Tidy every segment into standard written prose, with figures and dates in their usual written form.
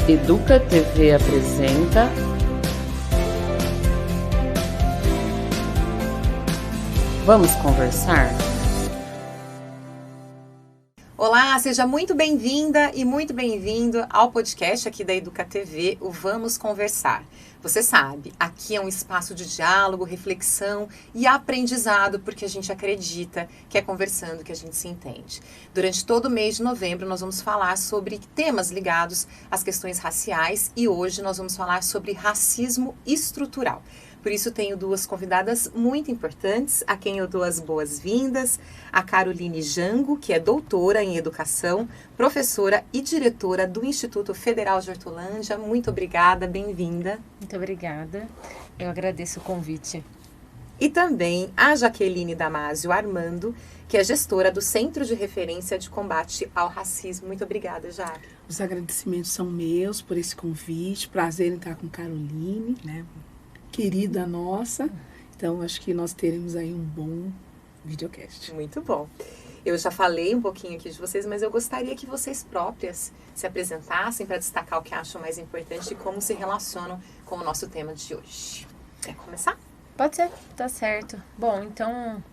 Educa TV apresenta Vamos Conversar? Olá, seja muito bem-vinda e muito bem-vindo ao podcast aqui da Educa TV, o Vamos Conversar. Você sabe, aqui é um espaço de diálogo, reflexão e aprendizado, porque a gente acredita que é conversando que a gente se entende. Durante todo o mês de novembro, nós vamos falar sobre temas ligados às questões raciais e hoje nós vamos falar sobre racismo estrutural. Por isso, tenho duas convidadas muito importantes, a quem eu dou as boas-vindas, a Caroline Jango, que é doutora em educação, professora e diretora do Instituto Federal de Hortolândia. Muito obrigada, bem-vinda. Muito obrigada, eu agradeço o convite. E também a Jaqueline Damasio Armando, que é gestora do Centro de Referência de Combate ao Racismo. Muito obrigada, Jaque. Os agradecimentos são meus por esse convite, prazer em estar com Caroline, né? Querida nossa, então acho que nós teremos aí um bom videocast. Muito bom. Eu já falei um pouquinho aqui de vocês, mas eu gostaria que vocês próprias se apresentassem para destacar o que acham mais importante e como se relacionam com o nosso tema de hoje. Quer começar? Pode ser, tá certo. Bom, então,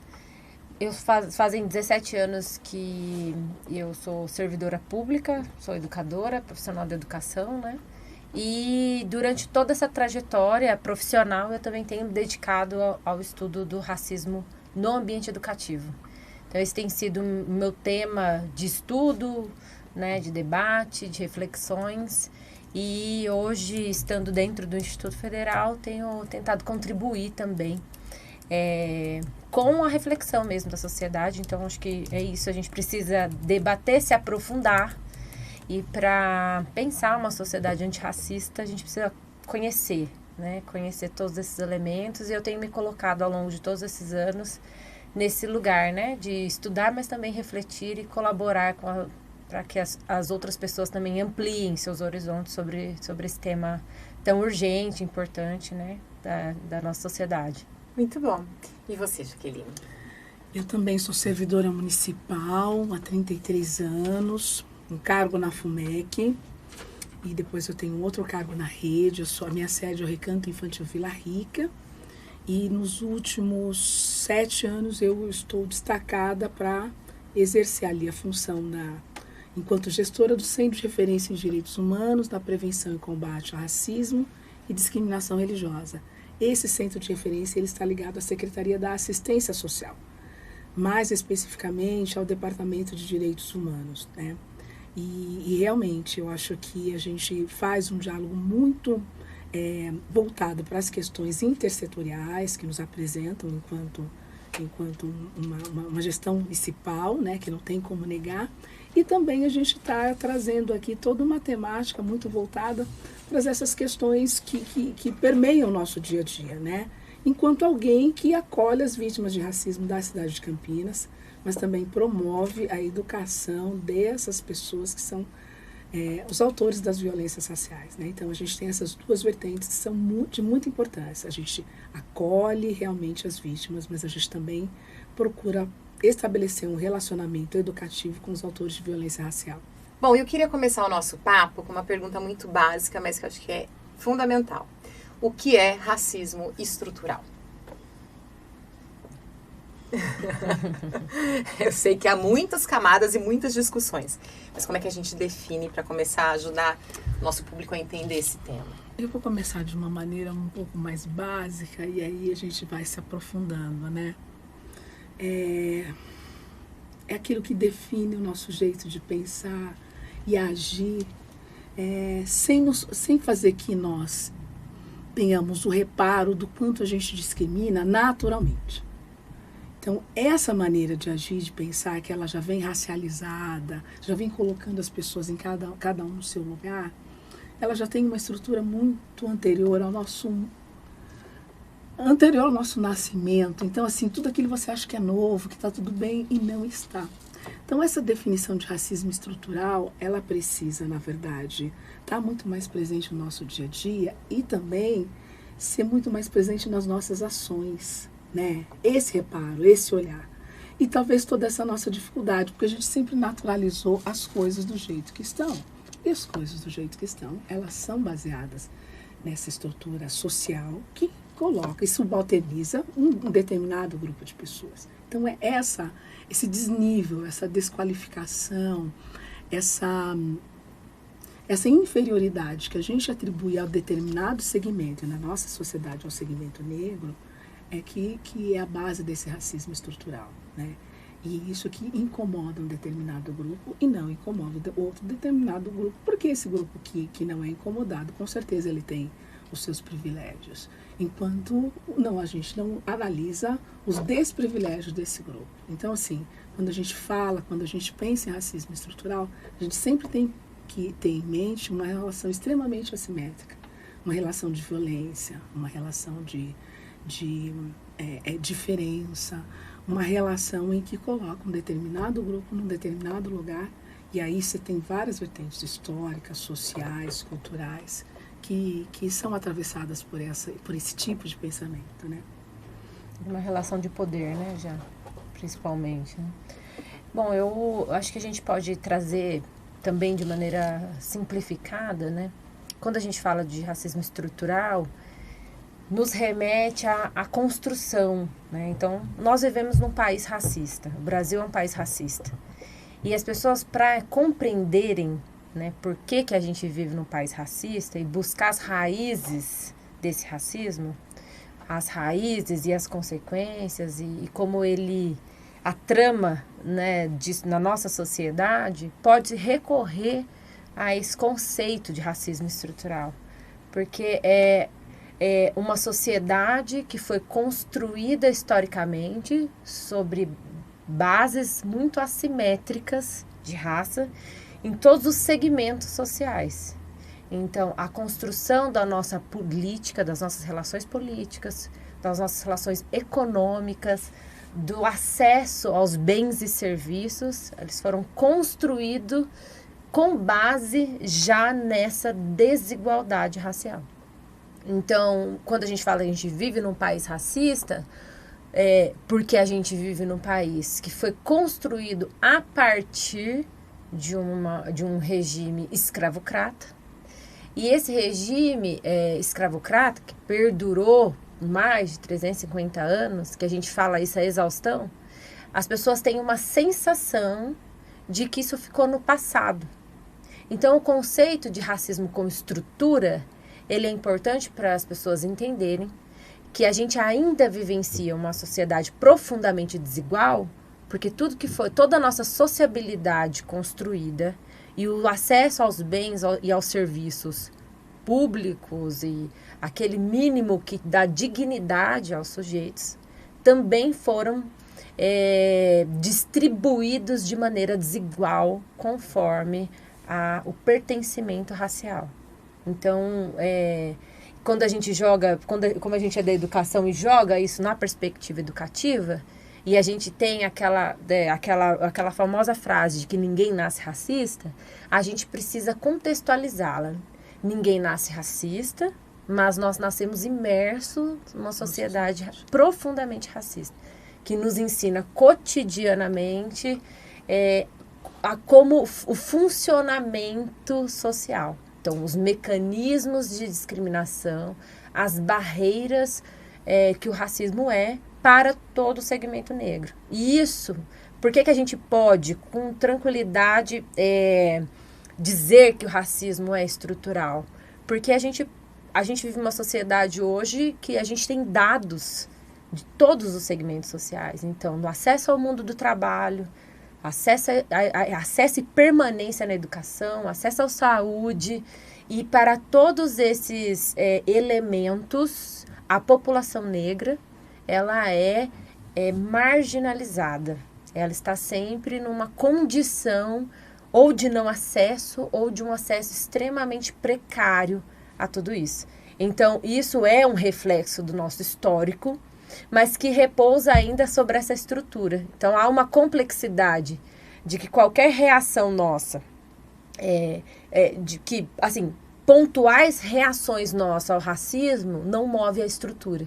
fazem 17 anos que eu sou servidora pública, sou educadora, profissional da educação, né? E durante toda essa trajetória profissional, eu também tenho me dedicado ao estudo do racismo no ambiente educativo. Então, esse tem sido o meu tema de estudo, né, de debate, de reflexões. E hoje, estando dentro do Instituto Federal, tenho tentado contribuir também com a reflexão mesmo da sociedade. Então, acho que é isso, a gente precisa debater, se aprofundar. E para pensar uma sociedade antirracista, a gente precisa conhecer, né? Conhecer todos esses elementos. E eu tenho me colocado ao longo de todos esses anos nesse lugar, né? De estudar, mas também refletir e colaborar para que as outras pessoas também ampliem seus horizontes sobre esse tema tão urgente, importante, né? Da nossa sociedade. Muito bom. E você, Jaqueline? Eu também sou servidora municipal há 33 anos. Um cargo na FUMEC e depois eu tenho outro cargo na rede. A minha sede é o Recanto Infantil Vila Rica e nos últimos 7 anos eu estou destacada para exercer ali a função enquanto gestora do Centro de Referência em Direitos Humanos, na prevenção e combate ao racismo e discriminação religiosa. Esse centro de referência ele está ligado à Secretaria da Assistência Social, mais especificamente ao Departamento de Direitos Humanos, né? E realmente eu acho que a gente faz um diálogo muito voltado para as questões intersetoriais que nos apresentam enquanto uma gestão municipal, né, que não tem como negar. E também a gente está trazendo aqui toda uma temática muito voltada para essas questões que permeiam o nosso dia a dia, né? Enquanto alguém que acolhe as vítimas de racismo da cidade de Campinas, mas também promove a educação dessas pessoas que são os autores das violências raciais, né? Então, a gente tem essas duas vertentes que são de muita importância. A gente acolhe realmente as vítimas, mas a gente também procura estabelecer um relacionamento educativo com os autores de violência racial. Bom, eu queria começar o nosso papo com uma pergunta muito básica, mas que eu acho que é fundamental. O que é racismo estrutural? Eu sei que há muitas camadas e muitas discussões, mas como é que a gente define para começar a ajudar o nosso público a entender esse tema? Eu vou começar de uma maneira um pouco mais básica e aí a gente vai se aprofundando, né? É aquilo que define o nosso jeito de pensar e agir, sem fazer que nós tenhamos o reparo do quanto a gente discrimina naturalmente. Então, essa maneira de agir, de pensar, que ela já vem racializada, já vem colocando as pessoas em cada um no seu lugar, ela já tem uma estrutura muito anterior ao nosso nascimento. Então, assim, tudo aquilo você acha que é novo, que está tudo bem, e não está. Então, essa definição de racismo estrutural, ela precisa, na verdade, estar muito mais presente no nosso dia a dia e também ser muito mais presente nas nossas ações, né? Esse reparo, esse olhar. E talvez toda essa nossa dificuldade, porque a gente sempre naturalizou as coisas do jeito que estão. E as coisas do jeito que estão, elas são baseadas nessa estrutura social que coloca e subalterniza um determinado grupo de pessoas. Então é esse desnível, essa desqualificação, essa inferioridade que a gente atribui a determinado segmento, na nossa sociedade ao segmento negro, que é a base desse racismo estrutural, né? E isso que incomoda um determinado grupo e não incomoda outro determinado grupo, porque esse grupo que não é incomodado, com certeza ele tem os seus privilégios, enquanto a gente não analisa os desprivilégios desse grupo. Então, assim, quando a gente pensa em racismo estrutural, a gente sempre tem que ter em mente uma relação extremamente assimétrica, uma relação de violência, uma relação de diferença, uma relação em que coloca um determinado grupo num determinado lugar, e aí você tem várias vertentes históricas, sociais, culturais, que são atravessadas por esse tipo de pensamento, né? Uma relação de poder, né, já, principalmente, né? Bom, eu acho que a gente pode trazer também de maneira simplificada, né? Quando a gente fala de racismo estrutural, nos remete à construção, né? Então, nós vivemos num país racista. O Brasil é um país racista. E as pessoas, para compreenderem, né, por que a gente vive num país racista e buscar as raízes desse racismo, as raízes e as consequências e como a trama, né, na nossa sociedade, pode recorrer a esse conceito de racismo estrutural. Porque é uma sociedade que foi construída historicamente sobre bases muito assimétricas de raça em todos os segmentos sociais. Então, a construção da nossa política, das nossas relações políticas, das nossas relações econômicas, do acesso aos bens e serviços, eles foram construídos com base já nessa desigualdade racial. Então, quando a gente fala que a gente vive num país racista, porque a gente vive num país que foi construído a partir de um regime escravocrata. E esse regime escravocrata, que perdurou mais de 350 anos, que a gente fala isso a exaustão, as pessoas têm uma sensação de que isso ficou no passado. Então, o conceito de racismo como estrutura, ele é importante para as pessoas entenderem que a gente ainda vivencia uma sociedade profundamente desigual, porque toda a nossa sociabilidade construída e o acesso aos bens e aos serviços públicos e aquele mínimo que dá dignidade aos sujeitos também foram distribuídos de maneira desigual conforme o pertencimento racial. Então, quando a gente como a gente é da educação e joga isso na perspectiva educativa, e a gente tem aquela famosa frase de que ninguém nasce racista, a gente precisa contextualizá-la. Ninguém nasce racista, mas nós nascemos imersos numa sociedade profundamente racista, que nos ensina cotidianamente como o funcionamento social. Então, os mecanismos de discriminação, as barreiras que o racismo para todo o segmento negro. E isso, por que a gente pode, com tranquilidade, dizer que o racismo é estrutural? Porque a gente vive uma sociedade hoje que a gente tem dados de todos os segmentos sociais. Então, no acesso ao mundo do trabalho, acesso e permanência na educação, acesso à saúde, e para todos esses elementos, a população negra, ela é marginalizada. Ela está sempre numa condição ou de não acesso ou de um acesso extremamente precário a tudo isso. Então, isso é um reflexo do nosso histórico, mas que repousa ainda sobre essa estrutura. Então, há uma complexidade de que qualquer reação nossa, de que, assim, pontuais reações nossas ao racismo não move a estrutura,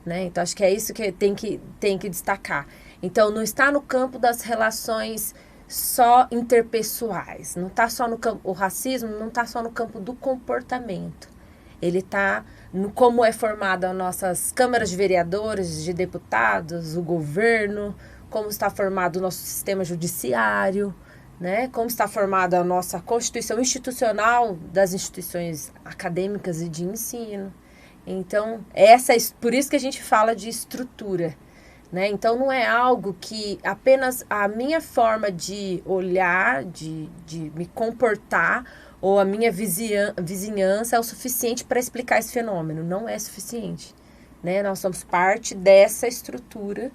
né? Então, acho que é isso que tem que destacar. Então, não está no campo das relações só interpessoais, não está só no campo, o racismo não está só no campo do comportamento, ele está no como é formada as nossas câmaras de vereadores, de deputados, o governo, como está formado o nosso sistema judiciário, né? Como está formada a nossa constituição institucional das instituições acadêmicas e de ensino. Então, por isso que a gente fala de estrutura, né? Então, não é algo que apenas a minha forma de olhar, de me comportar, ou a minha vizinhança é o suficiente para explicar esse fenômeno. Não é suficiente, né? Nós somos parte dessa estrutura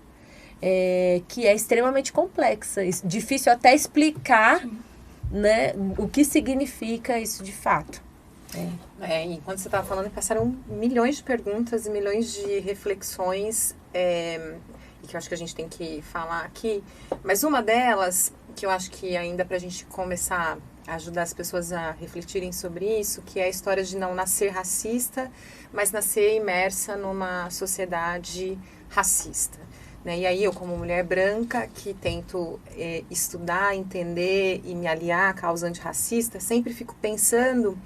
que é extremamente complexa. Difícil até explicar, né, o que significa isso de fato. E quando você estava falando, passaram milhões de perguntas e milhões de reflexões e que eu acho que a gente tem que falar aqui. Mas uma delas, que eu acho que ainda para a gente começar a ajudar as pessoas a refletirem sobre isso, que é a história de não nascer racista, mas nascer imersa numa sociedade racista. Né? E aí eu, como mulher branca, que tento estudar, entender e me aliar à causa antirracista, sempre fico pensando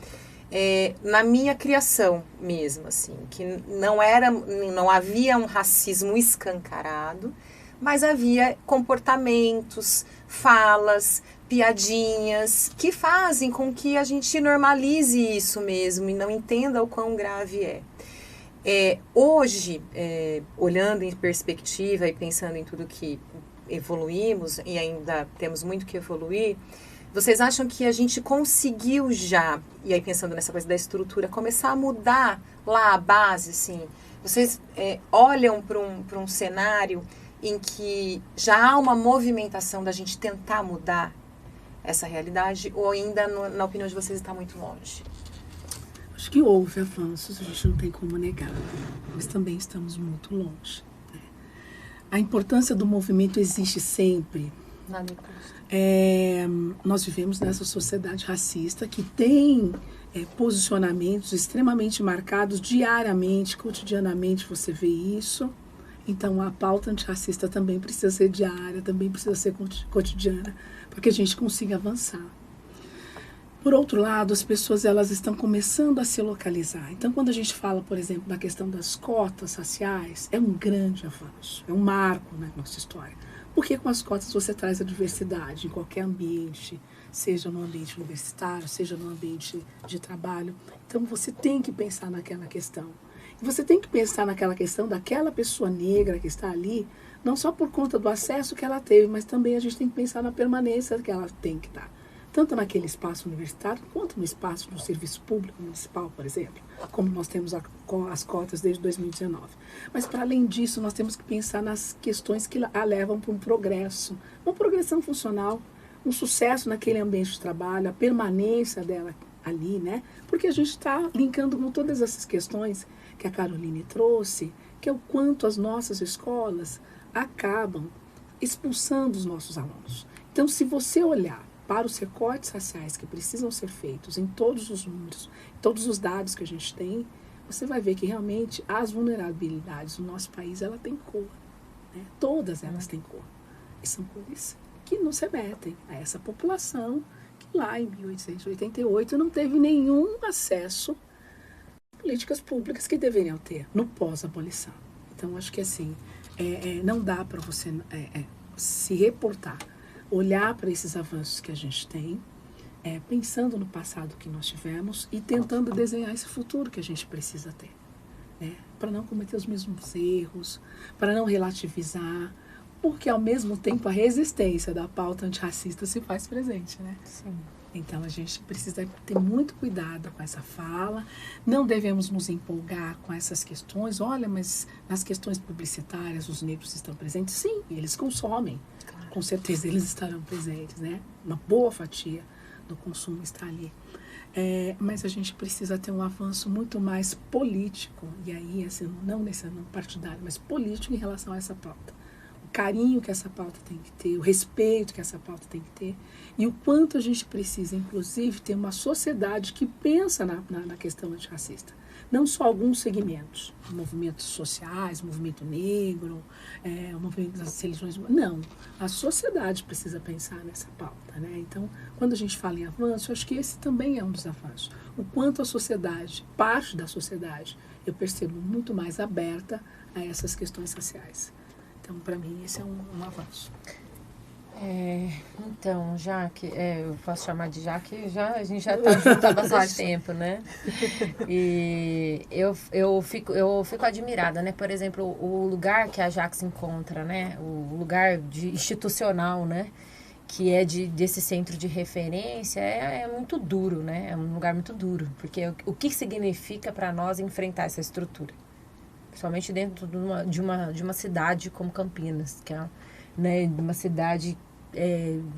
na minha criação mesmo, assim, que não havia um racismo escancarado, mas havia comportamentos, falas, piadinhas, que fazem com que a gente normalize isso mesmo e não entenda o quão grave é. Hoje, olhando em perspectiva e pensando em tudo que evoluímos e ainda temos muito que evoluir, vocês acham que a gente conseguiu já, e aí pensando nessa coisa da estrutura, começar a mudar lá a base, assim? Vocês olham para um cenário em que já há uma movimentação da gente tentar mudar essa realidade, ou ainda, na opinião de vocês, está muito longe? Acho que houve avanços, a gente não tem como negar, mas também estamos muito longe. Né? A importância do movimento existe sempre. Nós vivemos nessa sociedade racista que tem posicionamentos extremamente marcados diariamente, cotidianamente você vê isso. Então a pauta antirracista também precisa ser diária, também precisa ser cotidiana, para que a gente consiga avançar. Por outro lado, as pessoas elas estão começando a se localizar. Então, quando a gente fala, por exemplo, da questão das cotas raciais, é um grande avanço, é um marco na nossa história. Porque com as cotas você traz a diversidade em qualquer ambiente, seja no ambiente universitário, seja no ambiente de trabalho. Então, você tem que pensar naquela questão. E você tem que pensar naquela questão daquela pessoa negra que está ali, não só por conta do acesso que ela teve, mas também a gente tem que pensar na permanência que ela tem que dar. Tanto naquele espaço universitário, quanto no espaço do serviço público municipal, por exemplo, como nós temos as cotas desde 2019. Mas, para além disso, nós temos que pensar nas questões que a levam para um progresso, uma progressão funcional, um sucesso naquele ambiente de trabalho, a permanência dela ali, né? Porque a gente está linkando com todas essas questões que a Caroline trouxe, que é o quanto as nossas escolas acabam expulsando os nossos alunos. Então, se você olhar para os recortes raciais que precisam ser feitos em todos os números, todos os dados que a gente tem, você vai ver que realmente as vulnerabilidades do nosso país, ela tem cor. Né? Todas elas têm cor. E são cores que nos remetem a essa população que lá em 1888 não teve nenhum acesso a políticas públicas que deveriam ter no pós-abolição. Então, acho que assim, não dá para você se reportar, olhar para esses avanços que a gente tem, pensando no passado que nós tivemos e tentando desenhar esse futuro que a gente precisa ter, né? Para não cometer os mesmos erros, para não relativizar, porque ao mesmo tempo a resistência da pauta antirracista se faz presente, né? Sim. Então a gente precisa ter muito cuidado com essa fala, não devemos nos empolgar com essas questões. Olha, mas nas questões publicitárias os negros estão presentes? Sim, eles consomem. Com certeza eles estarão presentes, né? Uma boa fatia do consumo está ali. Mas a gente precisa ter um avanço muito mais político, e aí, assim, não partidário, mas político em relação a essa pauta. O carinho que essa pauta tem que ter, o respeito que essa pauta tem que ter, e o quanto a gente precisa, inclusive, ter uma sociedade que pensa na questão antirracista. não só alguns segmentos, movimentos sociais, movimento negro, o movimento das religiões, não, a sociedade precisa pensar nessa pauta, né? Então, quando a gente fala em avanço, eu acho que esse também é um dos avanços. O quanto a sociedade, parte da sociedade, eu percebo muito mais aberta a essas questões sociais. Então, para mim, esse é um avanço. Então, Jaque, eu posso chamar de Jaque, a gente já está junto há bastante tempo, né? E eu fico admirada, né? Por exemplo, o lugar que a Jaque se encontra, né? O lugar institucional, né? Que é desse centro de referência, é muito duro, né? É um lugar muito duro, porque o que significa para nós enfrentar essa estrutura? Principalmente dentro de uma cidade como Campinas, que é, né, uma cidade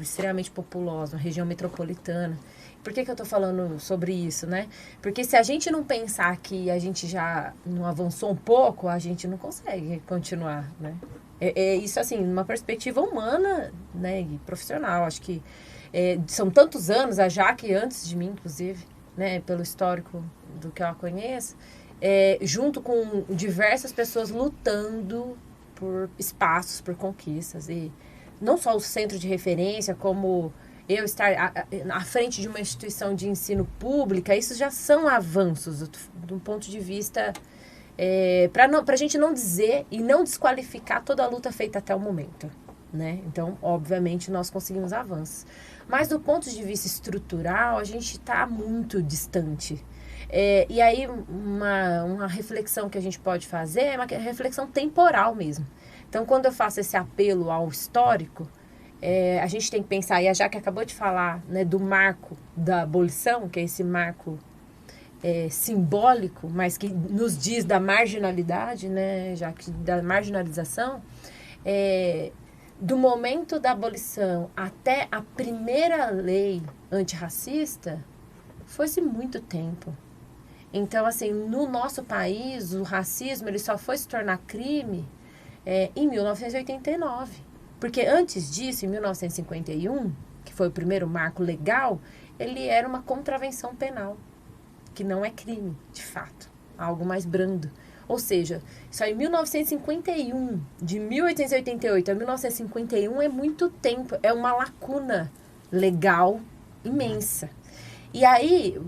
extremamente populosa, uma região metropolitana. Por que eu estou falando sobre isso, né? Porque se a gente não pensar que a gente já não avançou um pouco, a gente não consegue continuar, né? Isso, assim, numa perspectiva humana, né, e profissional. Acho que são tantos anos, a Jaque antes de mim, inclusive, né, pelo histórico do que eu a conheço, junto com diversas pessoas lutando por espaços, por conquistas. E não só o centro de referência, como eu estar à frente de uma instituição de ensino pública, isso já são avanços do ponto de vista... para a gente não dizer e não desqualificar toda a luta feita até o momento, né? Então, obviamente, nós conseguimos avanços. Mas do ponto de vista estrutural, a gente está muito distante. E aí, uma reflexão que a gente pode fazer é uma reflexão temporal mesmo. Então, quando eu faço esse apelo ao histórico, a gente tem que pensar, e a Jaque acabou de falar, né, do marco da abolição, que é esse marco simbólico, mas que nos diz da marginalidade, né, Jaque, da marginalização, do momento da abolição até a primeira lei antirracista, foi-se muito tempo. Então, assim, no nosso país, o racismo ele só foi se tornar crime em 1989. Porque antes disso, em 1951, que foi o primeiro marco legal, ele era uma contravenção penal, que não é crime, de fato, algo mais brando. Ou seja, só em 1951, de 1888 a 1951 é muito tempo, é uma lacuna legal imensa. E aí,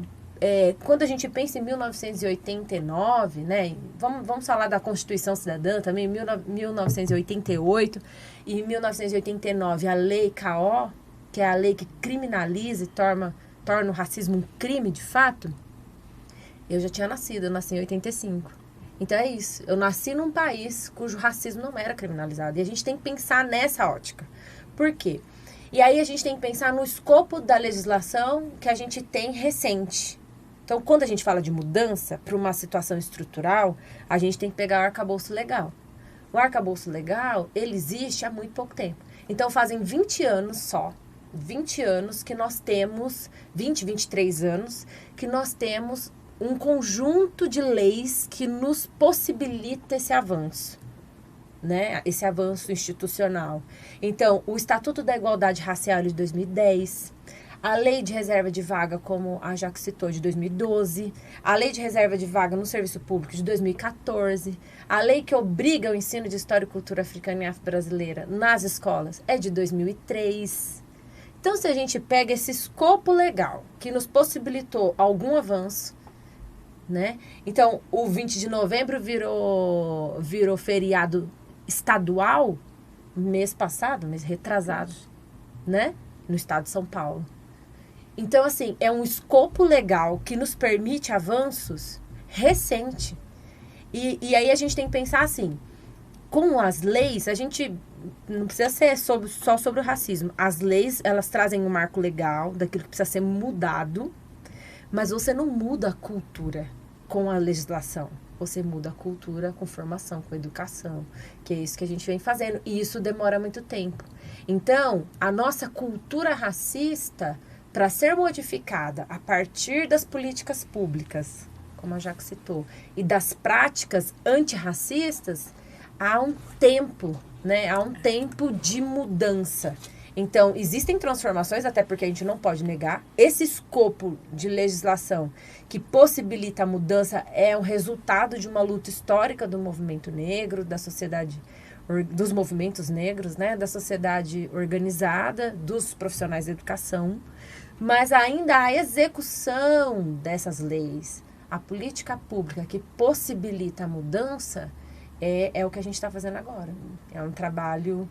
quando a gente pensa em 1989, né, vamos falar da Constituição Cidadã também, 1988 e 1989, a Lei K.O., que é a lei que criminaliza e torna o racismo um crime de fato. Eu já tinha nascido, eu nasci em 85. Então é isso, eu nasci num país cujo racismo não era criminalizado. E a gente tem que pensar nessa ótica. Por quê? E aí a gente tem que pensar no escopo da legislação que a gente tem recente. Então, quando a gente fala de mudança para uma situação estrutural, a gente tem que pegar o arcabouço legal. O arcabouço legal, ele existe há muito pouco tempo. Então, fazem 20 anos só, 20 anos que nós temos, 23 anos, que nós temos um conjunto de leis que nos possibilita esse avanço, né? Esse avanço institucional. Então, o Estatuto da Igualdade Racial de 2010, a Lei de Reserva de Vaga, como a Jaque citou, de 2012, a Lei de Reserva de Vaga no Serviço Público de 2014, a lei que obriga o ensino de História e Cultura Africana e Afro-Brasileira nas escolas é de 2003. Então, se a gente pega esse escopo legal que nos possibilitou algum avanço, né? Então, o 20 de novembro virou feriado estadual mês passado, mês retrasado, né? No estado de São Paulo. Então, assim, é um escopo legal que nos permite avanços recente. E aí a gente tem que pensar assim, com as leis, a gente não precisa ser só sobre o racismo. As leis, elas trazem um marco legal daquilo que precisa ser mudado, mas você não muda a cultura com a legislação. Você muda a cultura com formação, com educação, que é isso que a gente vem fazendo. E isso demora muito tempo. Então, a nossa cultura racista, para ser modificada a partir das políticas públicas, como a Jaque citou, e das práticas antirracistas, há um tempo, né? Há um tempo de mudança. Então, existem transformações, até porque a gente não pode negar. Esse escopo de legislação que possibilita a mudança é o resultado de uma luta histórica do movimento negro, da sociedade, dos movimentos negros, né? Da sociedade organizada, dos profissionais da educação. Mas ainda a execução dessas leis, a política pública que possibilita a mudança, é o que a gente está fazendo agora. É um trabalho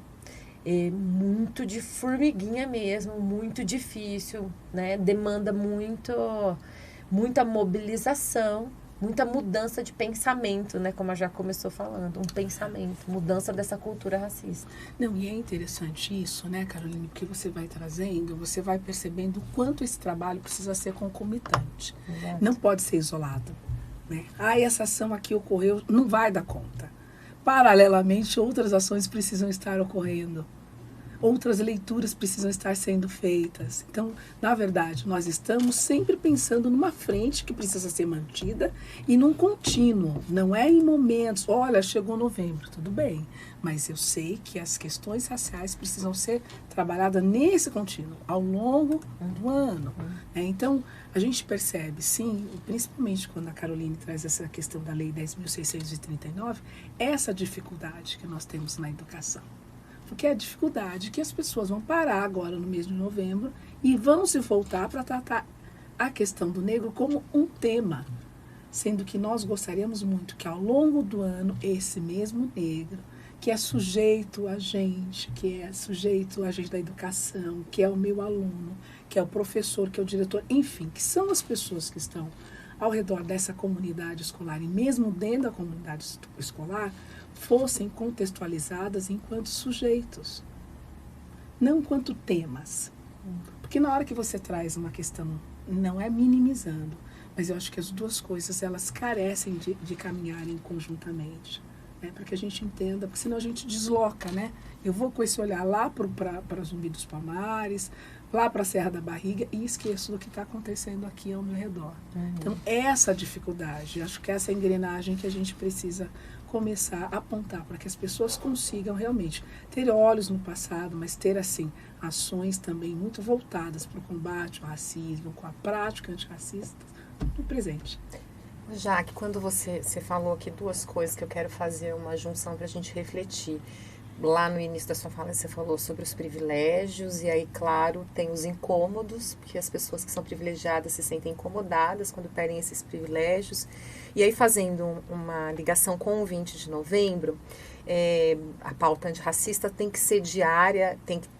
muito de formiguinha mesmo, muito difícil, né? Demanda muita mobilização, muita mudança de pensamento, né? Como a já começou falando, um pensamento, mudança dessa cultura racista. Não, e é interessante isso, né, Caroline, porque você vai trazendo, você vai percebendo o quanto esse trabalho precisa ser concomitante. Exato. Não pode ser isolado, né? Essa ação aqui ocorreu, não vai dar conta. Paralelamente, outras ações precisam estar ocorrendo. Outras leituras precisam estar sendo feitas. Então, na verdade, nós estamos sempre pensando numa frente que precisa ser mantida e num contínuo. Não é em momentos, olha, chegou novembro, tudo bem. Mas eu sei que as questões raciais precisam ser trabalhadas nesse contínuo, ao longo do ano. Então, a gente percebe, sim, principalmente quando a Caroline traz essa questão da Lei 10.639, essa dificuldade que nós temos na educação. Porque é a dificuldade que as pessoas vão parar agora no mês de novembro e vão se voltar para tratar a questão do negro como um tema. Sendo que nós gostaríamos muito que ao longo do ano esse mesmo negro, que é sujeito a gente, que é sujeito a gente da educação, que é o meu aluno, que é o professor, que é o diretor, enfim, que são as pessoas que estão ao redor dessa comunidade escolar e mesmo dentro da comunidade escolar, fossem contextualizadas enquanto sujeitos, não enquanto temas. Porque na hora que você traz uma questão, não é minimizando, mas eu acho que as duas coisas, elas carecem de caminharem conjuntamente, né? Para que a gente entenda, porque senão a gente desloca, né? Eu vou com esse olhar lá para Zumbi dos Palmares, lá para a Serra da Barriga e esqueço do que está acontecendo aqui ao meu redor. Então, essa dificuldade, acho que essa engrenagem que a gente precisa começar a apontar para que as pessoas consigam realmente ter olhos no passado, mas ter, assim, ações também muito voltadas para o combate ao racismo, com a prática antirracista no presente. Jaque, quando você falou aqui duas coisas que eu quero fazer uma junção para a gente refletir. Lá no início da sua fala, você falou sobre os privilégios, e aí, claro, tem os incômodos, porque as pessoas que são privilegiadas se sentem incomodadas quando perdem esses privilégios. E aí, fazendo uma ligação com o 20 de novembro, a pauta antirracista tem que ser diária,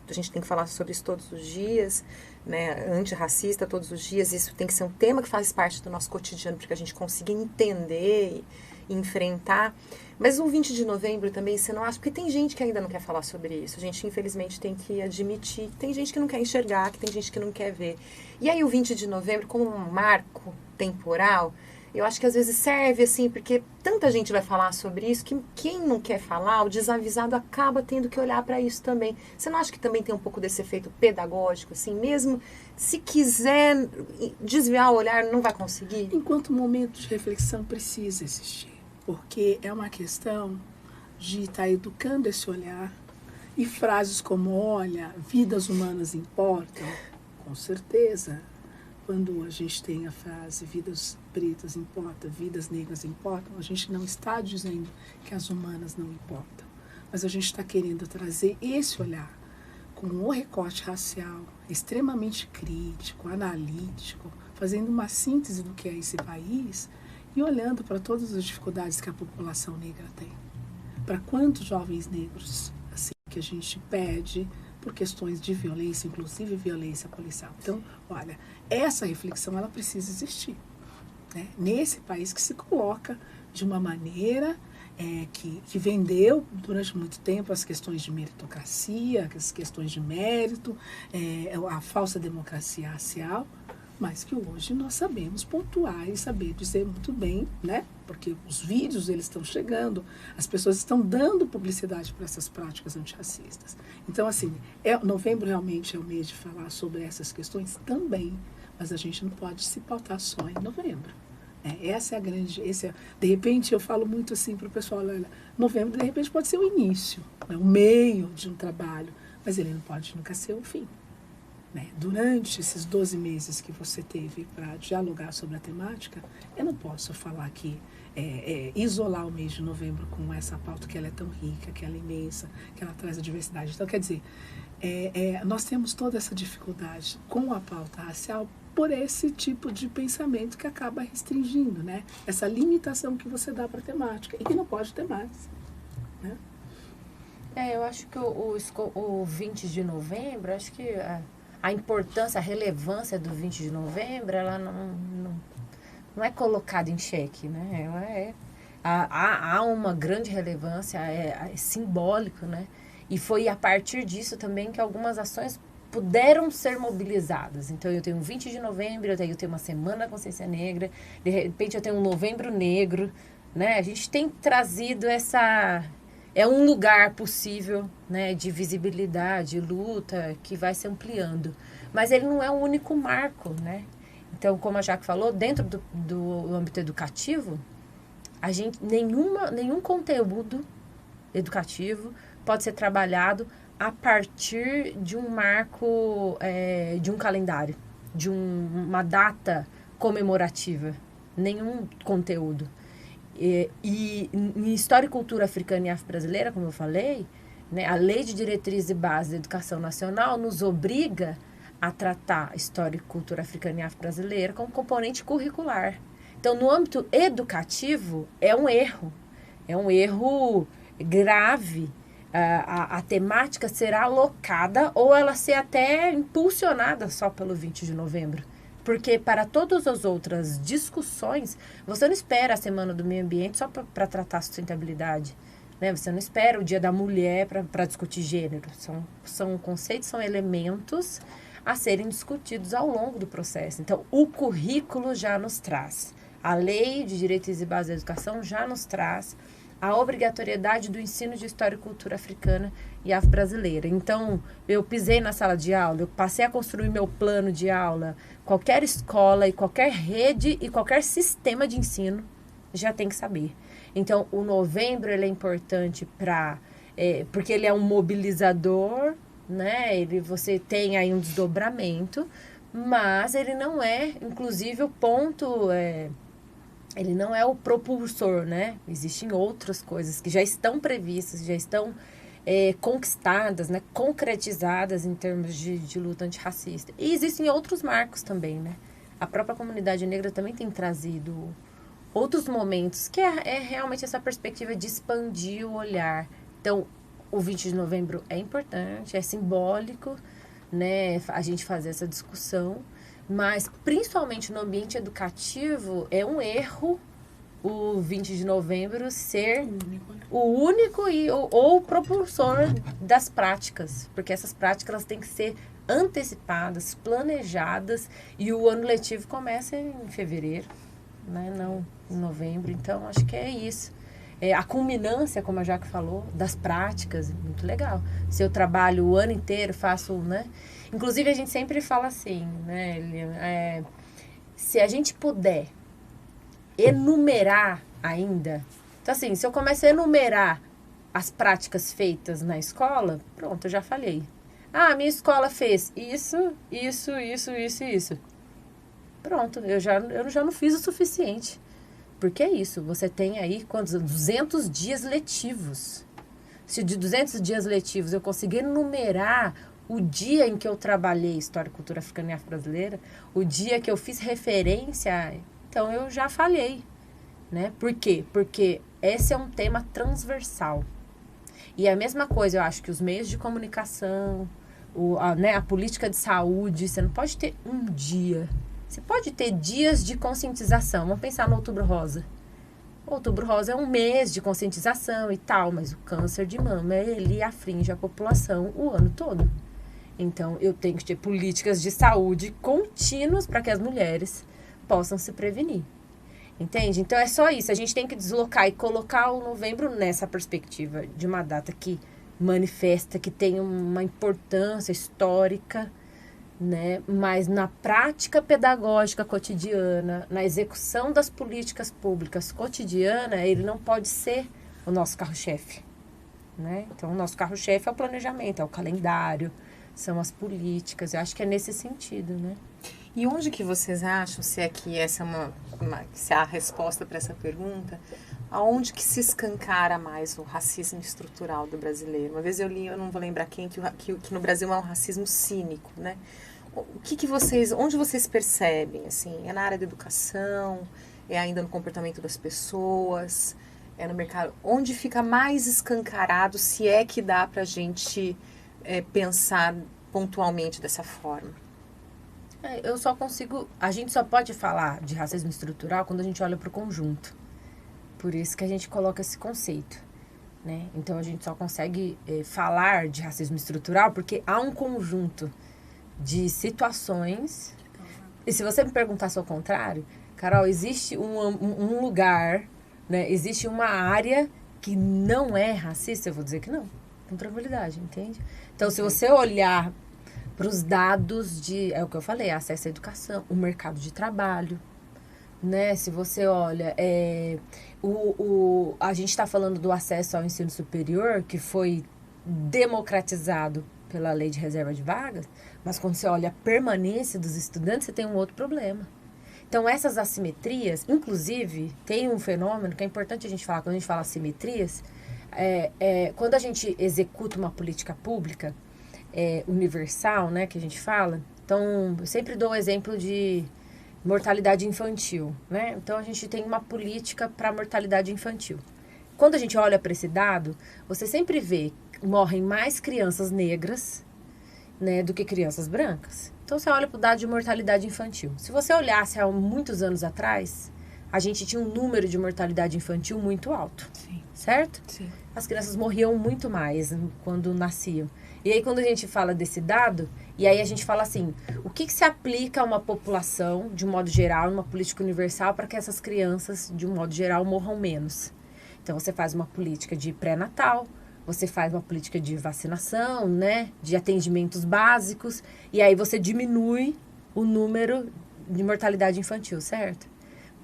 a gente tem que falar sobre isso todos os dias, né? Antirracista todos os dias, isso tem que ser um tema que faz parte do nosso cotidiano, para que a gente consiga entender e enfrentar. Mas o 20 de novembro também, você não acha? Porque tem gente que ainda não quer falar sobre isso. A gente, infelizmente, tem que admitir que tem gente que não quer enxergar, que tem gente que não quer ver. E aí o 20 de novembro, como um marco temporal, eu acho que às vezes serve, assim, porque tanta gente vai falar sobre isso, que quem não quer falar, o desavisado acaba tendo que olhar para isso também. Você não acha que também tem um pouco desse efeito pedagógico, assim, mesmo se quiser desviar o olhar, não vai conseguir? Enquanto momento de reflexão precisa existir. Porque é uma questão de estar educando esse olhar e frases como, olha, vidas humanas importam, com certeza. Quando a gente tem a frase vidas pretas importam, vidas negras importam, a gente não está dizendo que as humanas não importam, mas a gente está querendo trazer esse olhar com o recorte racial extremamente crítico, analítico, fazendo uma síntese do que é esse país, e olhando para todas as dificuldades que a população negra tem. Para quantos jovens negros assim, que a gente pede por questões de violência, inclusive violência policial. Então, olha, essa reflexão ela precisa existir, né? Nesse país que se coloca de uma maneira que vendeu durante muito tempo as questões de meritocracia, as questões de mérito, a falsa democracia racial, mas que hoje nós sabemos pontuar e saber dizer muito bem, né? Porque os vídeos eles estão chegando, as pessoas estão dando publicidade para essas práticas antirracistas. Então, assim, novembro realmente é o mês de falar sobre essas questões também, mas a gente não pode se pautar só em novembro. Essa é a grande... de repente, eu falo muito assim para o pessoal, olha, novembro, de repente, pode ser o início, né? O meio de um trabalho, mas ele não pode nunca ser o fim. Né? Durante esses 12 meses que você teve para dialogar sobre a temática, eu não posso falar que isolar o mês de novembro com essa pauta que ela é tão rica, que ela é imensa, que ela traz a diversidade. Então, quer dizer, nós temos toda essa dificuldade com a pauta racial por esse tipo de pensamento que acaba restringindo, né? Essa limitação que você dá para a temática e que não pode ter mais. Né? Eu acho que o 20 de novembro, acho que a importância, a relevância do 20 de novembro, ela não é colocada em xeque, né? Ela há uma grande relevância, é simbólico, né? E foi a partir disso também que algumas ações puderam ser mobilizadas. Então, eu tenho um 20 de novembro, eu tenho uma Semana da Consciência Negra, de repente eu tenho um Novembro Negro, né? A gente tem trazido é um lugar possível, né, de visibilidade, luta, que vai se ampliando. Mas ele não é o único marco, né? Então, como a Jaque falou, dentro do âmbito educativo, nenhum conteúdo educativo pode ser trabalhado a partir de um marco, de um calendário, de uma data comemorativa. Nenhum conteúdo. E em História e Cultura Africana e Afro-Brasileira, como eu falei, né, a Lei de Diretrizes e Bases da Educação Nacional nos obriga a tratar História e Cultura Africana e Afro-Brasileira como componente curricular. Então, no âmbito educativo, é um erro grave. A temática será alocada ou ela ser até impulsionada só pelo 20 de novembro. Porque para todas as outras discussões, você não espera a Semana do Meio Ambiente só para tratar sustentabilidade. Né? Você não espera o Dia da Mulher para discutir gênero. São conceitos, são elementos a serem discutidos ao longo do processo. Então, o currículo já nos traz. A Lei de Direitos e Bases da Educação já nos traz a obrigatoriedade do ensino de História e Cultura Africana e Afro-Brasileira. Então, eu pisei na sala de aula, eu passei a construir meu plano de aula. Qualquer escola e qualquer rede e qualquer sistema de ensino já tem que saber. Então, o novembro ele é importante porque ele é um mobilizador, né? Você tem aí um desdobramento, mas ele não é, inclusive, o ponto... ele não é o propulsor, né? Existem outras coisas que já estão previstas, já estão conquistadas, né? Concretizadas em termos de luta antirracista. E existem outros marcos também, né? A própria comunidade negra também tem trazido outros momentos, que é realmente essa perspectiva de expandir o olhar. Então, o 20 de novembro é importante, é simbólico, né? A gente fazer essa discussão. Mas, principalmente no ambiente educativo, é um erro o 20 de novembro ser o único ou o propulsor das práticas. Porque essas práticas elas têm que ser antecipadas, planejadas, e o ano letivo começa em fevereiro, né? Não em novembro. Então, acho que é isso. A culminância, como a Jaque falou, das práticas, muito legal. Se eu trabalho o ano inteiro, faço, né? Inclusive, a gente sempre fala assim, né? Se a gente puder enumerar ainda... Então, assim, se eu começar a enumerar as práticas feitas na escola, pronto, eu já falei. A minha escola fez isso, isso, isso, isso e isso. Pronto, eu já não fiz o suficiente. Porque é isso, você tem aí quantos? 200 dias letivos. Se de 200 dias letivos eu conseguir enumerar o dia em que eu trabalhei História e Cultura Africana e Afro-Brasileira, o dia que eu fiz referência, então eu já falhei. Né? Por quê? Porque esse é um tema transversal. E a mesma coisa, eu acho que os meios de comunicação, a política de saúde, você não pode ter um dia. Você pode ter dias de conscientização. Vamos pensar no Outubro Rosa. O Outubro Rosa é um mês de conscientização e tal, mas o câncer de mama, ele aflige a população o ano todo. Então, eu tenho que ter políticas de saúde contínuas para que as mulheres possam se prevenir. Entende? Então, é só isso. A gente tem que deslocar e colocar o novembro nessa perspectiva de uma data que manifesta, que tem uma importância histórica, né? Mas na prática pedagógica cotidiana, na execução das políticas públicas cotidiana, ele não pode ser o nosso carro-chefe. né? Então, o nosso carro-chefe é o planejamento, é o calendário, são as políticas. Eu acho que é nesse sentido, né? E onde que vocês acham, se é que essa é se há a resposta para essa pergunta, aonde que se escancara mais o racismo estrutural do brasileiro? Uma vez eu li, eu não vou lembrar quem, que no Brasil é um racismo cínico, né? Onde vocês percebem, assim, é na área da educação, é ainda no comportamento das pessoas, é no mercado, onde fica mais escancarado, se é que dá pra gente pensar pontualmente dessa forma? A gente só pode falar de racismo estrutural quando a gente olha para o conjunto. Por isso que a gente coloca esse conceito, né? Então, a gente só consegue falar de racismo estrutural porque há um conjunto de situações. E se você me perguntasse ao contrário, Carol, existe um lugar, né? Existe uma área que não é racista? Eu vou dizer que não, com tranquilidade, entende? Então, se você olhar para os dados é o que eu falei, acesso à educação, o mercado de trabalho, né? Se você olha, a gente está falando do acesso ao ensino superior, que foi democratizado pela Lei de Reserva de Vagas, mas quando você olha a permanência dos estudantes, você tem um outro problema. Então, essas assimetrias, inclusive, tem um fenômeno que é importante a gente falar, quando a gente fala assimetrias, quando a gente executa uma política pública, universal, né, que a gente fala. Então, eu sempre dou o exemplo de mortalidade infantil, né? Então, a gente tem uma política para mortalidade infantil. Quando a gente olha para esse dado, você sempre vê que morrem mais crianças negras, né, do que crianças brancas. Então, você olha para o dado de mortalidade infantil. Se você olhasse há muitos anos atrás, a gente tinha um número de mortalidade infantil muito alto. Sim. Certo? Sim. As crianças morriam muito mais quando nasciam. E aí, quando a gente fala desse dado, e aí a gente fala assim, o que se aplica a uma população, de um modo geral, uma política universal, para que essas crianças, de um modo geral, morram menos? Então, você faz uma política de pré-natal, você faz uma política de vacinação, né, de atendimentos básicos, e aí você diminui o número de mortalidade infantil, certo?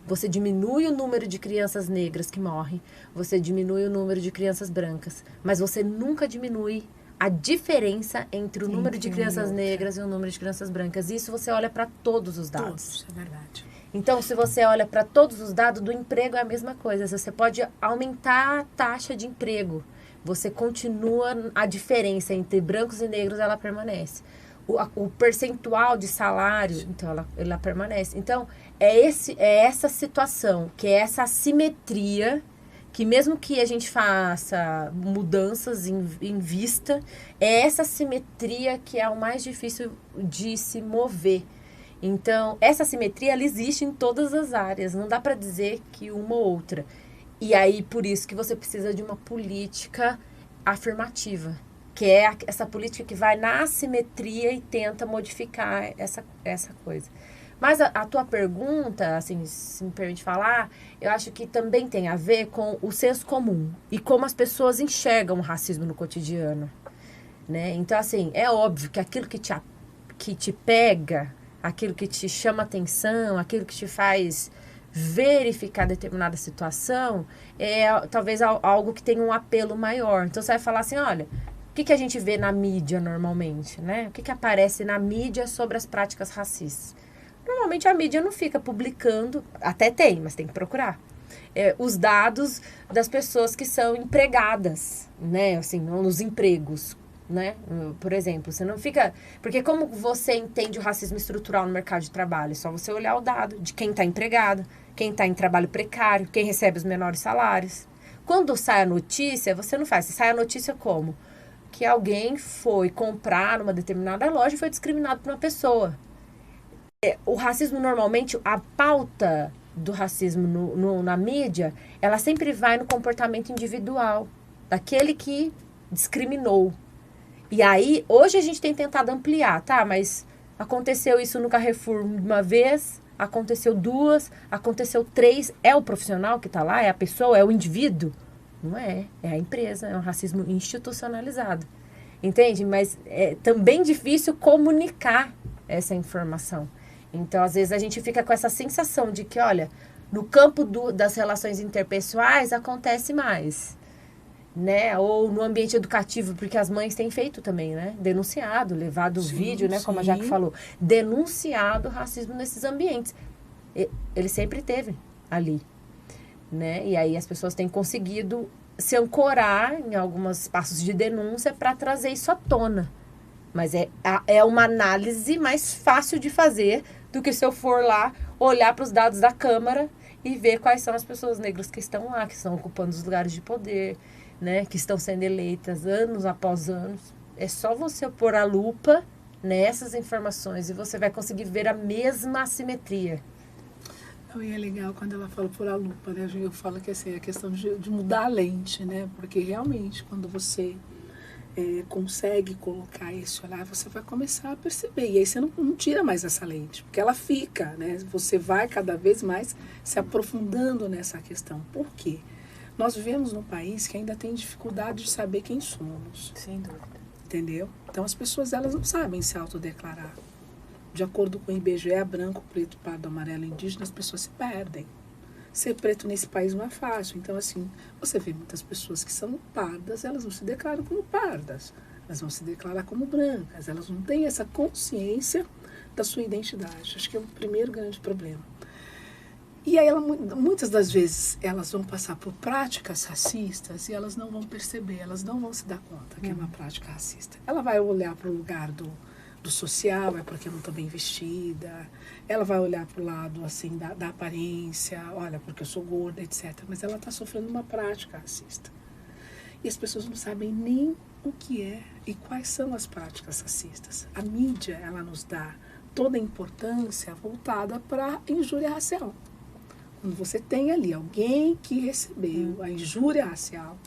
Você diminui o número de crianças negras que morrem, você diminui o número de crianças brancas, mas você nunca diminui a diferença entre o número de crianças negras e o número de crianças brancas. Isso você olha para todos os dados. Todos, é verdade. Então, se você olha para todos os dados, do emprego é a mesma coisa. Você pode aumentar a taxa de emprego. Você continua, a diferença entre brancos e negros, ela permanece. O percentual de salário, então, ela permanece. Então, é essa situação, que é essa assimetria, que mesmo que a gente faça mudanças em vista, é essa simetria que é o mais difícil de se mover. Então, essa simetria, ela existe em todas as áreas, não dá para dizer que uma ou outra. E aí, por isso que você precisa de uma política afirmativa, que é essa política que vai na assimetria e tenta modificar essa coisa. Mas a tua pergunta, assim, se me permite falar, eu acho que também tem a ver com o senso comum e como as pessoas enxergam o racismo no cotidiano, né? Então, assim, é óbvio que aquilo que te pega, aquilo que te chama atenção, aquilo que te faz verificar determinada situação, é talvez algo que tem um apelo maior. Então, você vai falar assim, olha, o que a gente vê na mídia normalmente, né? O que aparece na mídia sobre as práticas racistas? Normalmente a mídia não fica publicando, até tem, mas tem que procurar, os dados das pessoas que são empregadas, né, assim, nos empregos, né, por exemplo, você não fica, porque como você entende o racismo estrutural no mercado de trabalho? É só você olhar o dado de quem está empregado, quem está em trabalho precário, quem recebe os menores salários. Quando sai a notícia, você não faz, você sai a notícia como? Que alguém foi comprar numa determinada loja e foi discriminado por uma pessoa. O racismo, normalmente, a pauta do racismo na mídia, ela sempre vai no comportamento individual, daquele que discriminou. E aí, hoje a gente tem tentado ampliar, tá? Mas aconteceu isso no Carrefour uma vez, aconteceu duas, aconteceu três. É o profissional que tá lá? É a pessoa? É o indivíduo? Não é. É a empresa, é um racismo institucionalizado. Entende? Mas é também difícil comunicar essa informação. Então, às vezes, a gente fica com essa sensação de que, olha, no campo das relações interpessoais acontece mais. né? Ou no ambiente educativo, porque as mães têm feito também, né? Denunciado, levado o vídeo, né? Como a Jaque falou, denunciado o racismo nesses ambientes. Ele sempre teve ali, né? E aí as pessoas têm conseguido se ancorar em alguns espaços de denúncia para trazer isso à tona. Mas é uma análise mais fácil de fazer do que se eu for lá olhar para os dados da Câmara e ver quais são as pessoas negras que estão lá, que estão ocupando os lugares de poder, né, que estão sendo eleitas anos após anos. É só você pôr a lupa nessas informações e você vai conseguir ver a mesma assimetria. E é legal quando ela fala por a lupa, né? Eu falo que assim, é questão de mudar a lente, né? Porque realmente, quando você consegue colocar esse olhar, você vai começar a perceber. E aí você não tira mais essa lente, porque ela fica, né? Você vai cada vez mais se aprofundando nessa questão. Por quê? Nós vivemos num país que ainda tem dificuldade de saber quem somos. Sem dúvida. Entendeu? Então as pessoas, elas não sabem se autodeclarar. De acordo com o IBGE, branco, preto, pardo, amarelo, indígena, as pessoas se perdem. Ser preto nesse país não é fácil. Então, assim, você vê muitas pessoas que são pardas, elas não se declaram como pardas. Elas vão se declarar como brancas. Elas não têm essa consciência da sua identidade. Acho que é o primeiro grande problema. E aí, muitas das vezes, elas vão passar por práticas racistas e elas não vão perceber, elas não vão se dar conta que é uma prática racista. Ela vai olhar para o lugar do social, é porque eu não estou bem vestida. Ela vai olhar para o lado assim, da aparência, olha, porque eu sou gorda, etc. Mas ela está sofrendo uma prática racista. E as pessoas não sabem nem o que é e quais são as práticas racistas. A mídia, ela nos dá toda a importância voltada para a injúria racial. Quando você tem ali alguém que recebeu a injúria racial,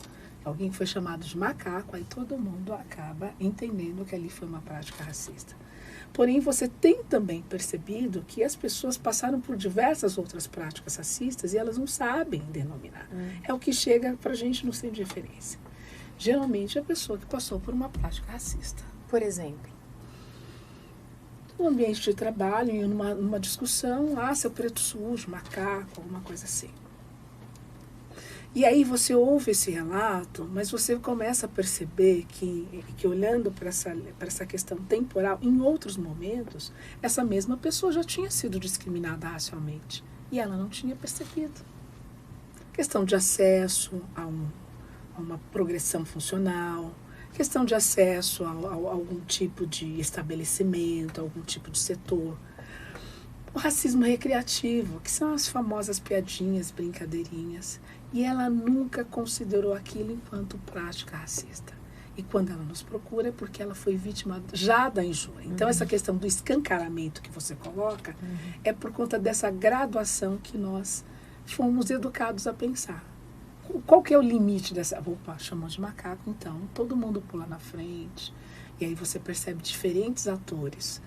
alguém que foi chamado de macaco, aí todo mundo acaba entendendo que ali foi uma prática racista. Porém, você tem também percebido que as pessoas passaram por diversas outras práticas racistas e elas não sabem denominar. É o que chega para a gente no centro de referência. Geralmente é a pessoa que passou por uma prática racista. Por exemplo? No ambiente de trabalho, numa discussão, seu preto sujo, macaco, alguma coisa assim. E aí você ouve esse relato, mas você começa a perceber que olhando para essa questão temporal, em outros momentos, essa mesma pessoa já tinha sido discriminada racialmente. E ela não tinha percebido. Questão de acesso a uma progressão funcional, questão de acesso a algum tipo de estabelecimento, a algum tipo de setor. O racismo recreativo, que são as famosas piadinhas, brincadeirinhas. E ela nunca considerou aquilo enquanto prática racista. E quando ela nos procura é porque ela foi vítima já da injúria. Então, essa questão do escancaramento que você coloca é por conta dessa graduação que nós fomos educados a pensar. Qual que é o limite dessa... Opa, chamou de macaco, então todo mundo pula na frente. E aí você percebe diferentes atores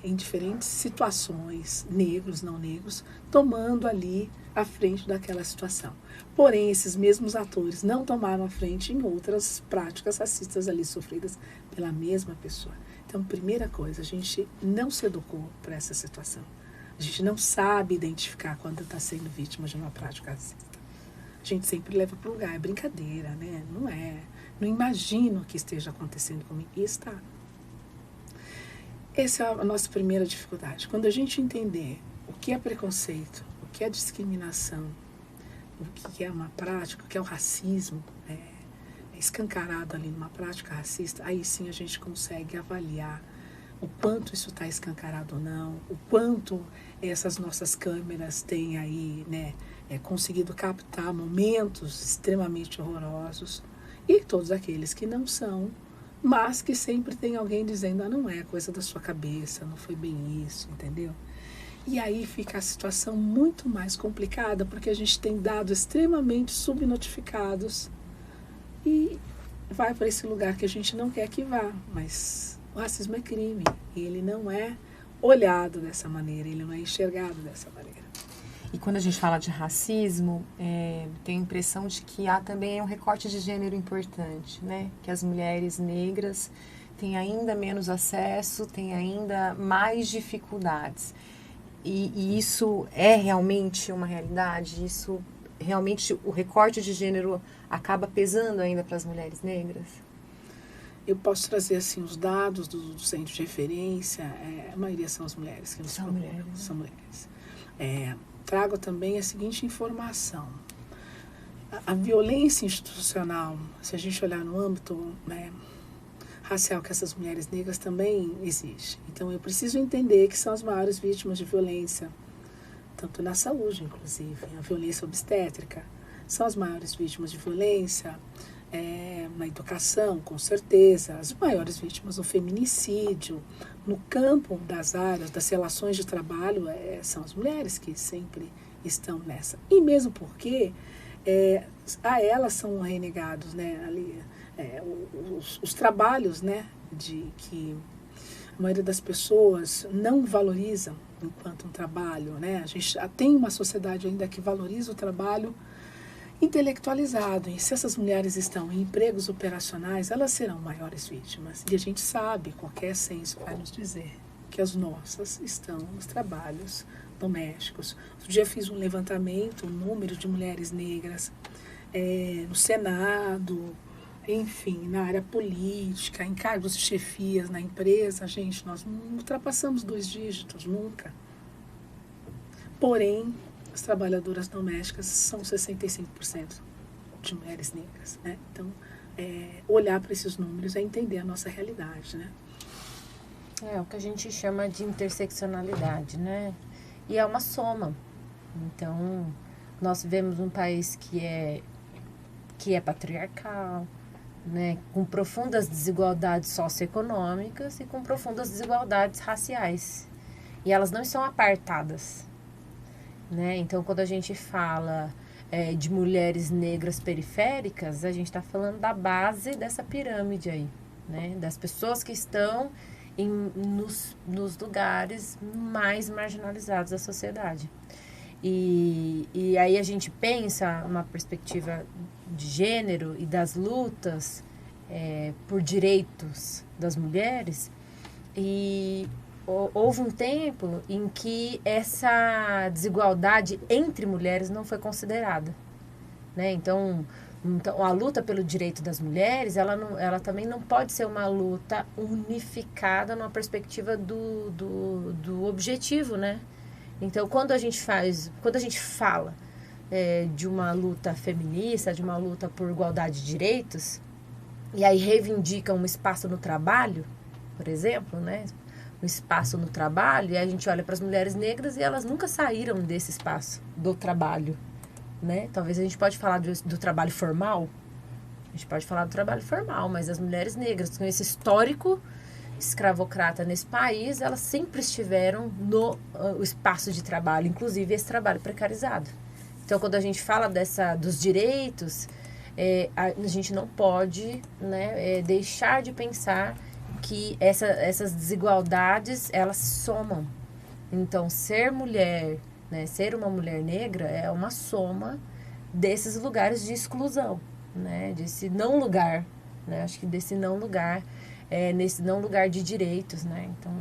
em diferentes situações, negros, não negros, tomando ali à frente daquela situação. Porém, esses mesmos atores não tomaram a frente em outras práticas racistas ali sofridas pela mesma pessoa. Então, primeira coisa, a gente não se educou para essa situação. A gente não sabe identificar quando está sendo vítima de uma prática racista. A gente sempre leva para o lugar, é brincadeira, né? Não é. Não imagino que esteja acontecendo comigo. E está. Essa é a nossa primeira dificuldade. Quando a gente entender o que é preconceito, o que é discriminação, o que é uma prática, o que é o racismo, escancarado ali numa prática racista, aí sim a gente consegue avaliar o quanto isso está escancarado ou não, o quanto essas nossas câmeras têm aí, né, conseguido captar momentos extremamente horrorosos e todos aqueles que não são, mas que sempre tem alguém dizendo, não é coisa da sua cabeça, não foi bem isso, entendeu? E aí fica a situação muito mais complicada, porque a gente tem dados extremamente subnotificados e vai para esse lugar que a gente não quer que vá, mas o racismo é crime e ele não é olhado dessa maneira, ele não é enxergado dessa maneira. E quando a gente fala de racismo, tenho a impressão de que há também um recorte de gênero importante, né? Que as mulheres negras têm ainda menos acesso, têm ainda mais dificuldades. E isso é realmente uma realidade? Isso realmente o recorte de gênero acaba pesando ainda para as mulheres negras? Eu posso trazer assim os dados do centro de referência, a maioria são as mulheres que nos São procuram, mulheres, né? são mulheres. Trago também a seguinte informação. A violência institucional, se a gente olhar no âmbito racial que essas mulheres negras também existe. Então eu preciso entender que são as maiores vítimas de violência, tanto na saúde, inclusive, a violência obstétrica, são as maiores vítimas de violência, na educação, com certeza, as maiores vítimas do feminicídio, no campo das áreas, das relações de trabalho, são as mulheres que sempre estão nessa. E mesmo porque a elas são renegados, né, ali, os trabalhos, né, de que a maioria das pessoas não valorizam enquanto um trabalho, né? A gente tem uma sociedade ainda que valoriza o trabalho intelectualizado. E se essas mulheres estão em empregos operacionais, elas serão maiores vítimas. E a gente sabe, qualquer censo vai nos dizer que as nossas estão nos trabalhos domésticos. Outro dia fiz um levantamento, um número de mulheres negras no Senado, enfim, na área política, em cargos de chefias na empresa. Gente, nós não ultrapassamos 2 dígitos, nunca. Porém, as trabalhadoras domésticas são 65% de mulheres negras, né? Então, olhar para esses números é entender a nossa realidade, né? É o que a gente chama de interseccionalidade, né? E é uma soma. Então, nós vivemos um país que é patriarcal, né? Com profundas desigualdades socioeconômicas e com profundas desigualdades raciais. E elas não estão apartadas, né? Então, quando a gente fala de mulheres negras periféricas, a gente está falando da base dessa pirâmide aí, né? Das pessoas que estão nos lugares mais marginalizados da sociedade. E aí a gente pensa uma perspectiva de gênero e das lutas por direitos das mulheres, e houve um tempo em que essa desigualdade entre mulheres não foi considerada, né? Então a luta pelo direito das mulheres, ela também não pode ser uma luta unificada numa perspectiva do objetivo, né? Então, quando a gente fala de uma luta feminista, de uma luta por igualdade de direitos, e aí reivindica um espaço no trabalho, por exemplo, né? Um espaço no trabalho, e a gente olha para as mulheres negras e elas nunca saíram desse espaço do trabalho, né? Talvez a gente pode falar do trabalho formal, mas as mulheres negras com esse histórico escravocrata nesse país, elas sempre estiveram no espaço de trabalho, inclusive esse trabalho precarizado. Então, quando a gente fala dos direitos, a gente não pode, né, deixar de pensar que essas desigualdades, elas somam. Então, ser mulher, né, ser uma mulher negra é uma soma desses lugares de exclusão, né, desse não lugar, né, acho que desse não lugar, nesse não lugar de direitos, né, então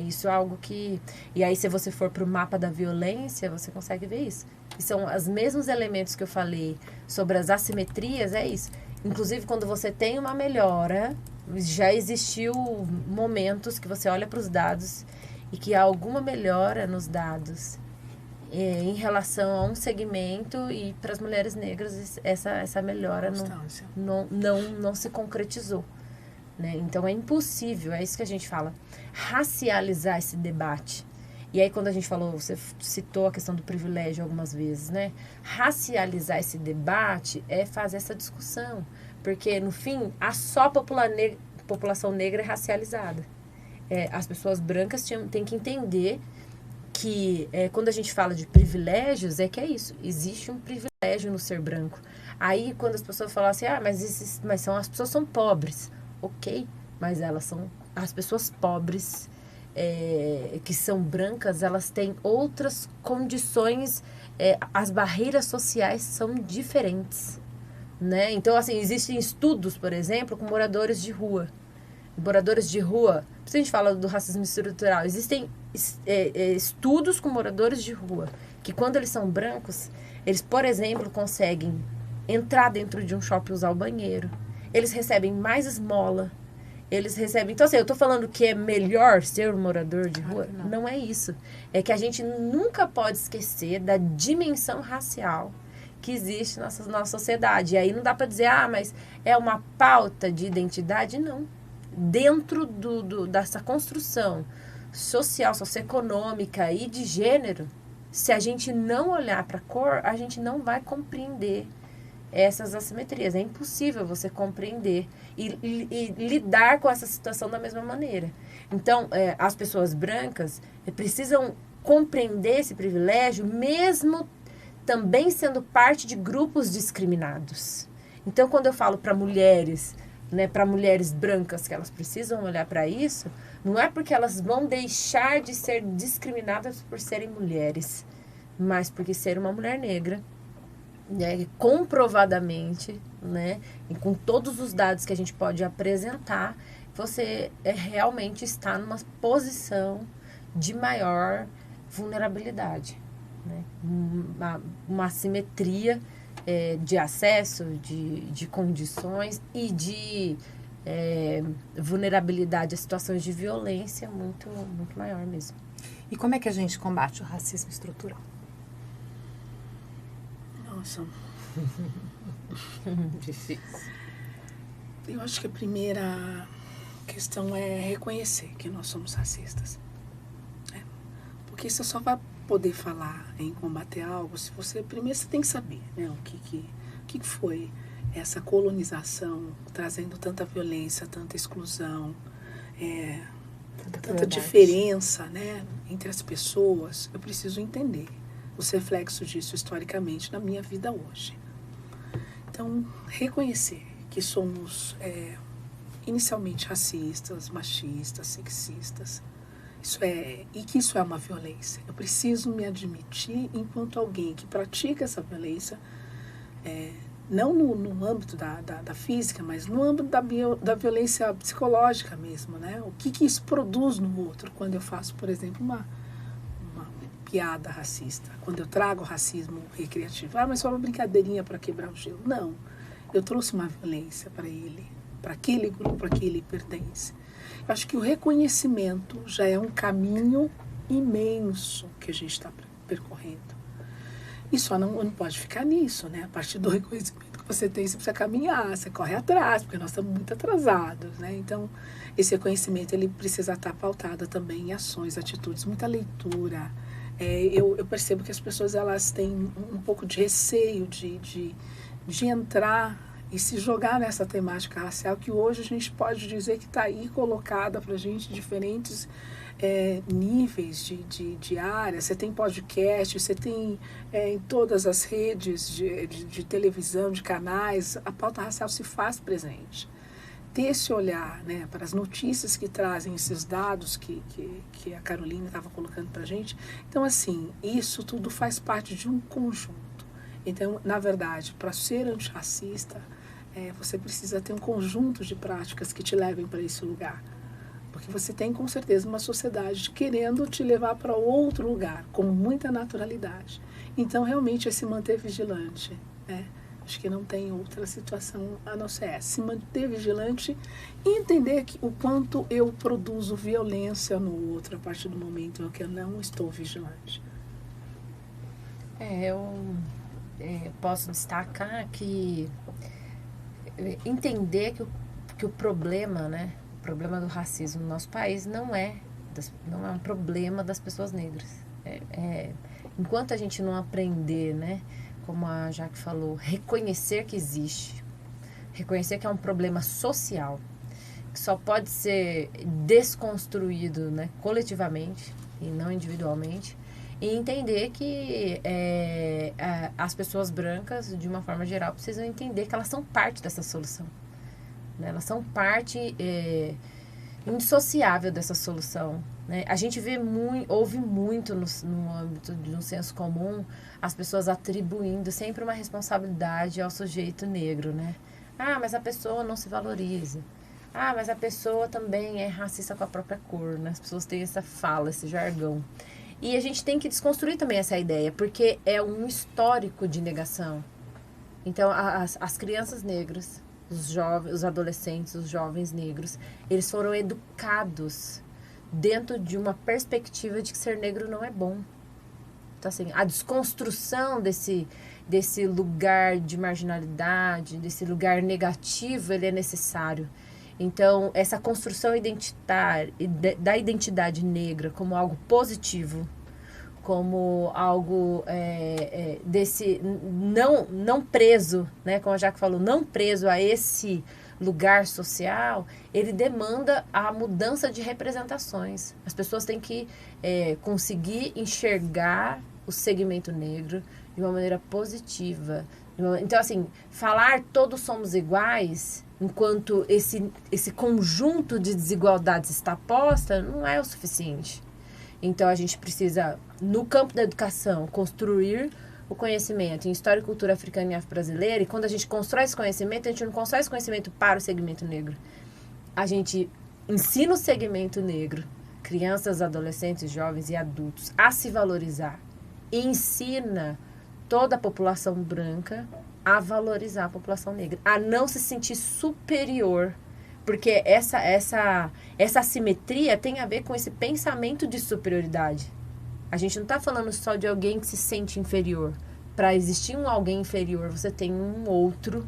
isso algo que... E aí, se você for para o mapa da violência, você consegue ver isso. E são os mesmos elementos que eu falei sobre as assimetrias, é isso. Inclusive, quando você tem uma melhora, já existiu momentos que você olha para os dados e que há alguma melhora nos dados em relação a um segmento, e para as mulheres negras essa melhora não se concretizou, né? Então, é impossível, é isso que a gente fala, racializar esse debate. E aí, quando a gente falou, você citou a questão do privilégio algumas vezes, né? Racializar esse debate é fazer essa discussão. Porque, no fim, só a população negra é racializada. As pessoas brancas têm que entender que, quando a gente fala de privilégios, é isso. Existe um privilégio no ser branco. Aí, quando as pessoas falam assim, mas as pessoas são pobres. Ok, mas as pessoas pobres... que são brancas, elas têm outras condições, as barreiras sociais são diferentes, né? Então, assim, existem estudos, por exemplo, com moradores de rua. Moradores de rua se a gente fala do racismo estrutural, existem estudos com moradores de rua, que quando eles são brancos, eles, por exemplo, conseguem entrar dentro de um shopping e usar o banheiro. Eles recebem mais esmola. Eles recebem... Então, assim, eu tô falando que é melhor ser um morador de rua? Não é isso. É que a gente nunca pode esquecer da dimensão racial que existe na nossa sociedade. E aí não dá para dizer, mas é uma pauta de identidade? Não. Dentro dessa construção social, socioeconômica e de gênero, se a gente não olhar para a cor, a gente não vai compreender essas assimetrias. É impossível você compreender e lidar com essa situação da mesma maneira. Então, as pessoas brancas precisam compreender esse privilégio, mesmo também sendo parte de grupos discriminados. Então, quando eu falo para mulheres, né, para mulheres brancas, que elas precisam olhar para isso, não é porque elas vão deixar de ser discriminadas por serem mulheres, mas porque ser uma mulher negra, né, comprovadamente, né, e com todos os dados que a gente pode apresentar, você realmente está numa posição de maior vulnerabilidade, né, uma assimetria de acesso, de condições e de vulnerabilidade a situações de violência muito, muito maior mesmo. E como é que a gente combate o racismo estrutural? Nossa. Difícil. Eu acho que a primeira questão é reconhecer que nós somos racistas. Porque você só vai poder falar em combater algo se você primeiro você tem que saber, né, o que foi essa colonização trazendo tanta violência, tanta exclusão, tanta diferença, né, entre as pessoas. Eu preciso entender os reflexos disso historicamente na minha vida hoje. Então, reconhecer que somos inicialmente racistas, machistas, sexistas, e que isso é uma violência. Eu preciso me admitir enquanto alguém que pratica essa violência, não no âmbito da física, mas no âmbito da violência psicológica mesmo, né? O que isso produz no outro quando eu faço, por exemplo, uma piada racista, quando eu trago racismo recreativo. Mas só uma brincadeirinha para quebrar o gelo. Não, eu trouxe uma violência para ele, para aquele grupo a que ele pertence. Eu acho que o reconhecimento já é um caminho imenso que a gente está percorrendo. E só não pode ficar nisso, né? A partir do reconhecimento que você tem, você precisa caminhar, você corre atrás, porque nós estamos muito atrasados, né? Então, esse reconhecimento, ele precisa estar pautado também em ações, atitudes, muita leitura. Eu percebo que as pessoas, elas têm um pouco de receio de entrar e se jogar nessa temática racial, que hoje a gente pode dizer que está aí colocada para a gente diferentes níveis de áreas. Você tem podcast, você tem em todas as redes de televisão, de canais, a pauta racial se faz presente. Ter esse olhar, né, para as notícias que trazem esses dados que a Carolina estava colocando para a gente. Então, assim, isso tudo faz parte de um conjunto. Então, na verdade, para ser antirracista, você precisa ter um conjunto de práticas que te levem para esse lugar. Porque você tem, com certeza, uma sociedade querendo te levar para outro lugar, com muita naturalidade. Então, realmente, é se manter vigilante, né? Acho que não tem outra situação a não ser essa. Se manter vigilante e entender o quanto eu produzo violência no outro a partir do momento em que eu não estou vigilante. Eu posso destacar que entender que o problema, né, o problema do racismo no nosso país não é um problema das pessoas negras. Enquanto a gente não aprender, né, como a Jaque falou, reconhecer que existe, reconhecer que é um problema social, que só pode ser desconstruído, né, coletivamente e não individualmente, e entender que as pessoas brancas, de uma forma geral, precisam entender que elas são parte dessa solução, né? Elas são parte indissociável dessa solução, né? A gente ouve muito no âmbito de um senso comum as pessoas atribuindo sempre uma responsabilidade ao sujeito negro, né? Mas a pessoa não se valoriza. Ah, mas a pessoa também é racista com a própria cor, né? As pessoas têm essa fala, esse jargão. E a gente tem que desconstruir também essa ideia, porque é um histórico de negação. Então, as crianças negras, os jovens, os adolescentes, os jovens negros, eles foram educados dentro de uma perspectiva de que ser negro não é bom. Então, assim, a desconstrução desse lugar de marginalidade, desse lugar negativo, ele é necessário. Então, essa construção identitária, da identidade negra como algo positivo, como algo desse não preso, né, como a Jaque falou, não preso a esse lugar social, ele demanda a mudança de representações. As pessoas têm que conseguir enxergar o segmento negro de uma maneira positiva. Então, assim, falar todos somos iguais, enquanto esse conjunto de desigualdades está posta, não é o suficiente. Então, a gente precisa, no campo da educação, construir o conhecimento em história e cultura africana e afro-brasileira. E quando a gente constrói esse conhecimento, a gente não constrói esse conhecimento para o segmento negro. A gente ensina o segmento negro, crianças, adolescentes, jovens e adultos, a se valorizar. E ensina toda a população branca a valorizar a população negra, a não se sentir superior. Porque essa assimetria tem a ver com esse pensamento de superioridade. A gente não está falando só de alguém que se sente inferior. Para existir um alguém inferior, você tem um outro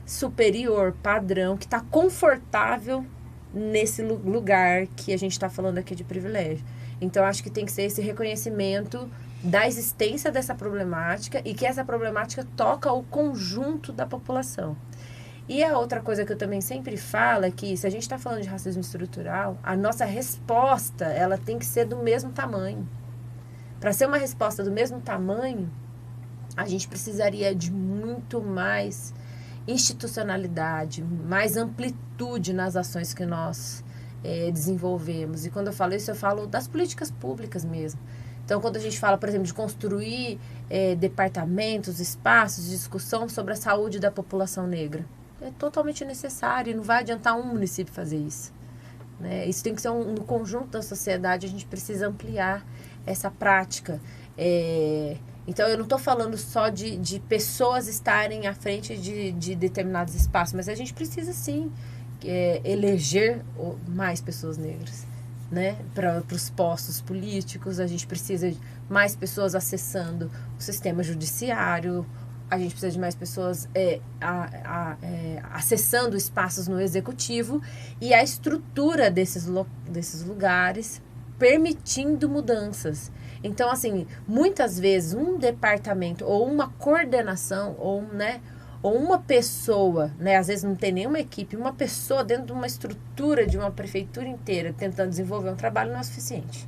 superior, padrão, que está confortável nesse lugar que a gente está falando aqui de privilégio. Então, acho que tem que ser esse reconhecimento da existência dessa problemática e que essa problemática toca o conjunto da população. E a outra coisa que eu também sempre falo é que, se a gente está falando de racismo estrutural, a nossa resposta, ela tem que ser do mesmo tamanho. Para ser uma resposta do mesmo tamanho, a gente precisaria de muito mais institucionalidade, mais amplitude nas ações que nós desenvolvemos. E quando eu falo isso, eu falo das políticas públicas mesmo. Então, quando a gente fala, por exemplo, de construir departamentos, espaços de discussão sobre a saúde da população negra, é totalmente necessário e não vai adiantar um município fazer isso. Né? Isso tem que ser no conjunto da sociedade, a gente precisa ampliar essa prática. Então, eu não estou falando só de pessoas estarem à frente de determinados espaços, mas a gente precisa, sim, eleger mais pessoas negras. Né, para os postos políticos, a gente precisa de mais pessoas acessando o sistema judiciário, a gente precisa de mais pessoas acessando espaços no executivo e a estrutura desses lugares permitindo mudanças. Então, assim, muitas vezes um departamento ou uma coordenação ou uma pessoa, né, às vezes não tem nenhuma equipe, uma pessoa dentro de uma estrutura de uma prefeitura inteira tentando desenvolver um trabalho não é suficiente.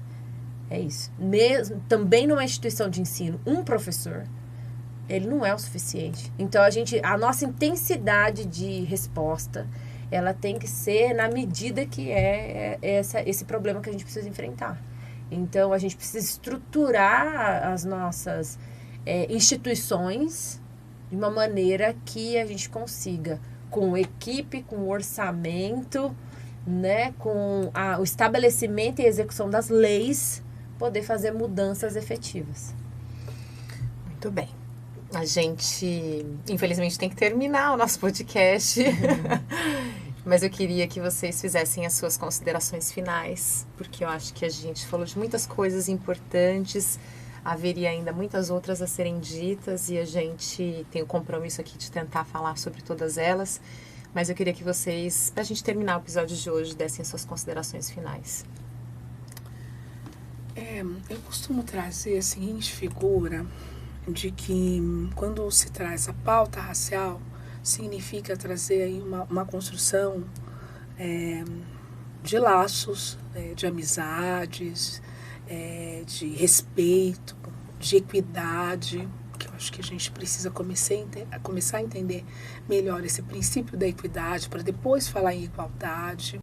É isso. Mesmo, também numa instituição de ensino, um professor, ele não é o suficiente. Então, a nossa intensidade de resposta, ela tem que ser na medida que esse problema que a gente precisa enfrentar. Então, a gente precisa estruturar as nossas instituições de uma maneira que a gente consiga, com equipe, com orçamento, né, com o estabelecimento e execução das leis, poder fazer mudanças efetivas. Muito bem. A gente, infelizmente, tem que terminar o nosso podcast. Mas eu queria que vocês fizessem as suas considerações finais, porque eu acho que a gente falou de muitas coisas importantes. Haveria ainda muitas outras a serem ditas e a gente tem o compromisso aqui de tentar falar sobre todas elas. Mas eu queria que vocês, para a gente terminar o episódio de hoje, dessem as suas considerações finais. Eu costumo trazer a seguinte figura de que quando se traz a pauta racial, significa trazer aí uma construção de laços, de amizades, de respeito, de equidade, que eu acho que a gente precisa começar a entender melhor esse princípio da equidade para depois falar em igualdade.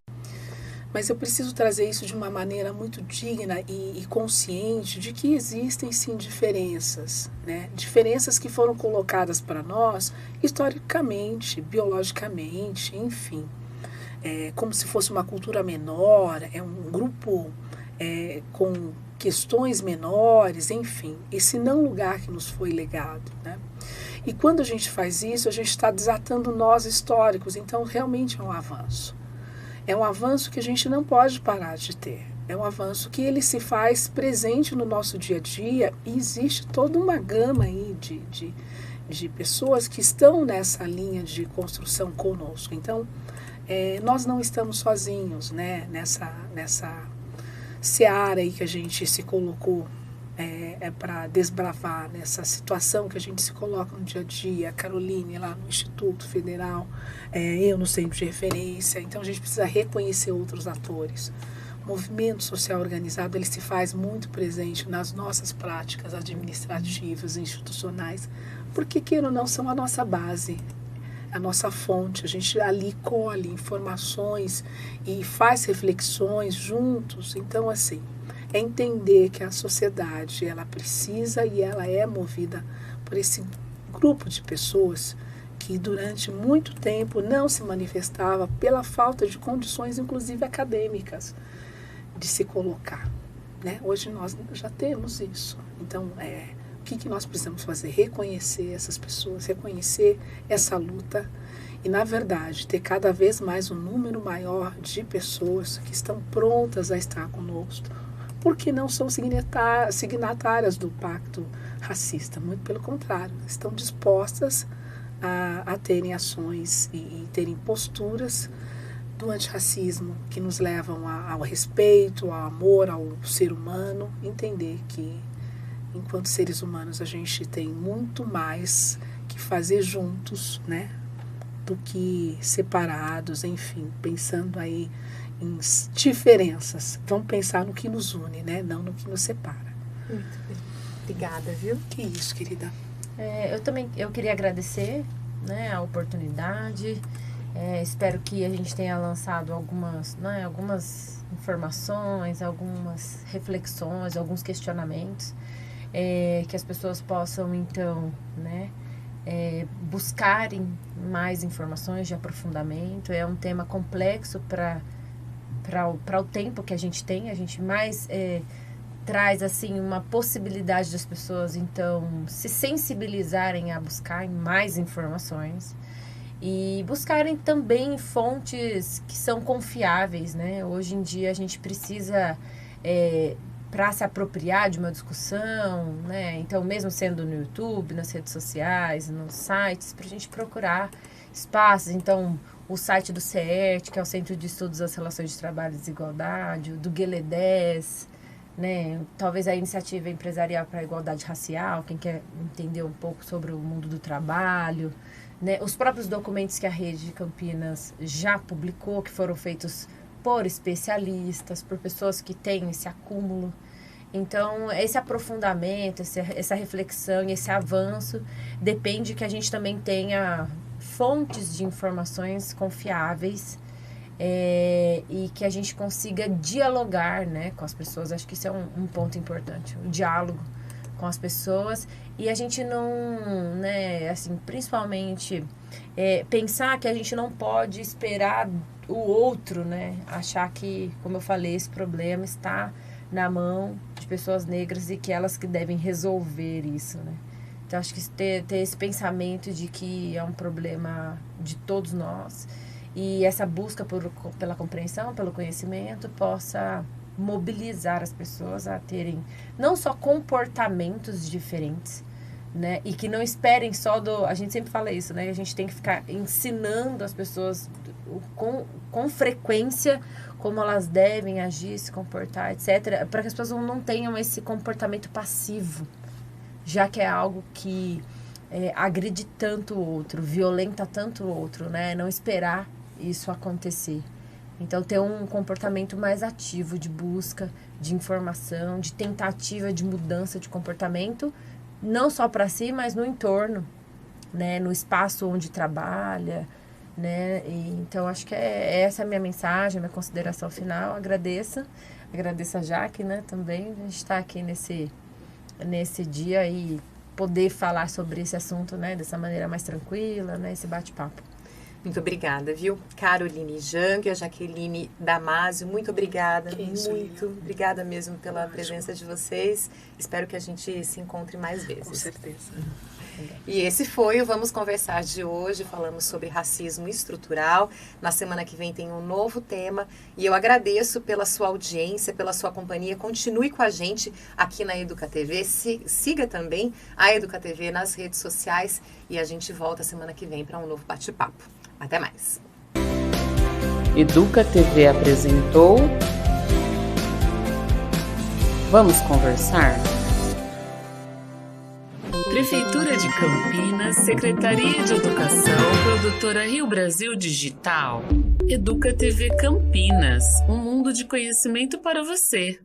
Mas eu preciso trazer isso de uma maneira muito digna e consciente de que existem sim diferenças, né? Diferenças que foram colocadas para nós historicamente, biologicamente, enfim. como se fosse uma cultura menor, é um grupo com questões menores, enfim, esse não lugar que nos foi legado, né? E quando a gente faz isso, a gente está desatando nós históricos, então realmente é um avanço. É um avanço que a gente não pode parar de ter. É um avanço que ele se faz presente no nosso dia a dia e existe toda uma gama aí de pessoas que estão nessa linha de construção conosco. Então, nós não estamos sozinhos, né, nessa seara aí que a gente se colocou para desbravar, nessa situação que a gente se coloca no dia a dia, a Caroline lá no Instituto Federal, eu no Centro de Referência. Então a gente precisa reconhecer outros atores. O movimento social organizado, ele se faz muito presente nas nossas práticas administrativas, institucionais, porque, queira ou não, são a nossa base, a nossa fonte. A gente ali colhe informações e faz reflexões juntos. Então, assim, é entender que a sociedade, ela precisa e ela é movida por esse grupo de pessoas que durante muito tempo não se manifestava pela falta de condições, inclusive acadêmicas, de se colocar, né? Hoje nós já temos isso. Então, o que nós precisamos fazer? Reconhecer essas pessoas, reconhecer essa luta e, na verdade, ter cada vez mais um número maior de pessoas que estão prontas a estar conosco, porque não são signatárias do pacto racista, muito pelo contrário, estão dispostas a terem ações e terem posturas do antirracismo que nos levam ao respeito, ao amor, ao ser humano, entender que enquanto seres humanos a gente tem muito mais que fazer juntos, né, do que separados, enfim, pensando aí em diferenças. Vamos pensar no que nos une, né, não no que nos separa. Muito bem. Obrigada, viu? Que isso, querida. Eu queria agradecer, né, a oportunidade. Espero que a gente tenha lançado algumas informações, algumas reflexões, alguns questionamentos, que as pessoas possam, então, né, buscarem mais informações de aprofundamento. É um tema complexo para o tempo que a gente tem. A gente mais traz, assim, uma possibilidade das pessoas, então, se sensibilizarem a buscar mais informações. E buscarem também fontes que são confiáveis, né? Hoje em dia a gente precisa, para se apropriar de uma discussão, né? Então, mesmo sendo no YouTube, nas redes sociais, nos sites, para a gente procurar espaços. Então, o site do CERT, que é o Centro de Estudos das Relações de Trabalho e Desigualdade, do GLE10, né? Talvez a Iniciativa Empresarial para a Igualdade Racial, quem quer entender um pouco sobre o mundo do trabalho, né, os próprios documentos que a Rede de Campinas já publicou, que foram feitos por especialistas, por pessoas que têm esse acúmulo. Então, esse aprofundamento, essa reflexão e esse avanço depende que a gente também tenha fontes de informações confiáveis e que a gente consiga dialogar, né, com as pessoas. Acho que isso é um ponto importante, o diálogo com as pessoas. E a gente não, né, assim, principalmente pensar que a gente não pode esperar o outro, né, achar que, como eu falei, esse problema está na mão de pessoas negras e que elas que devem resolver isso, né. Então, acho que ter esse pensamento de que é um problema de todos nós e essa busca pela compreensão, pelo conhecimento, possa mobilizar as pessoas a terem não só comportamentos diferentes, né, e que não esperem só a gente sempre fala isso, né, a gente tem que ficar ensinando as pessoas com frequência como elas devem agir, se comportar, etc., para que as pessoas não tenham esse comportamento passivo, já que é algo que agride tanto o outro, violenta tanto o outro, né, não esperar isso acontecer. Então, ter um comportamento mais ativo de busca, de informação, de tentativa de mudança de comportamento, não só para si, mas no entorno, né, no espaço onde trabalha, né. Então, acho que essa é a minha mensagem, a minha consideração final. Agradeço a Jaque, né, também. A gente está aqui nesse dia e poder falar sobre esse assunto, né, dessa maneira mais tranquila, né, esse bate-papo. Muito obrigada, viu? Caroline Jang, a Jaqueline Damasio, muito obrigada. Que isso, Muito Lilian. obrigada mesmo pela Ótimo. presença de vocês. Espero que a gente se encontre mais vezes. Com certeza. E esse foi o Vamos Conversar de hoje. Falamos sobre racismo estrutural. Na semana que vem tem um novo tema. E eu agradeço pela sua audiência, pela sua companhia. Continue com a gente aqui na Educa TV. Siga também a Educa TV nas redes sociais. E a gente volta semana que vem para um novo bate-papo. Até mais. Educa TV apresentou Vamos Conversar? Prefeitura de Campinas, Secretaria de Educação, Produtora Rio Brasil Digital. Educa TV Campinas, um mundo de conhecimento para você.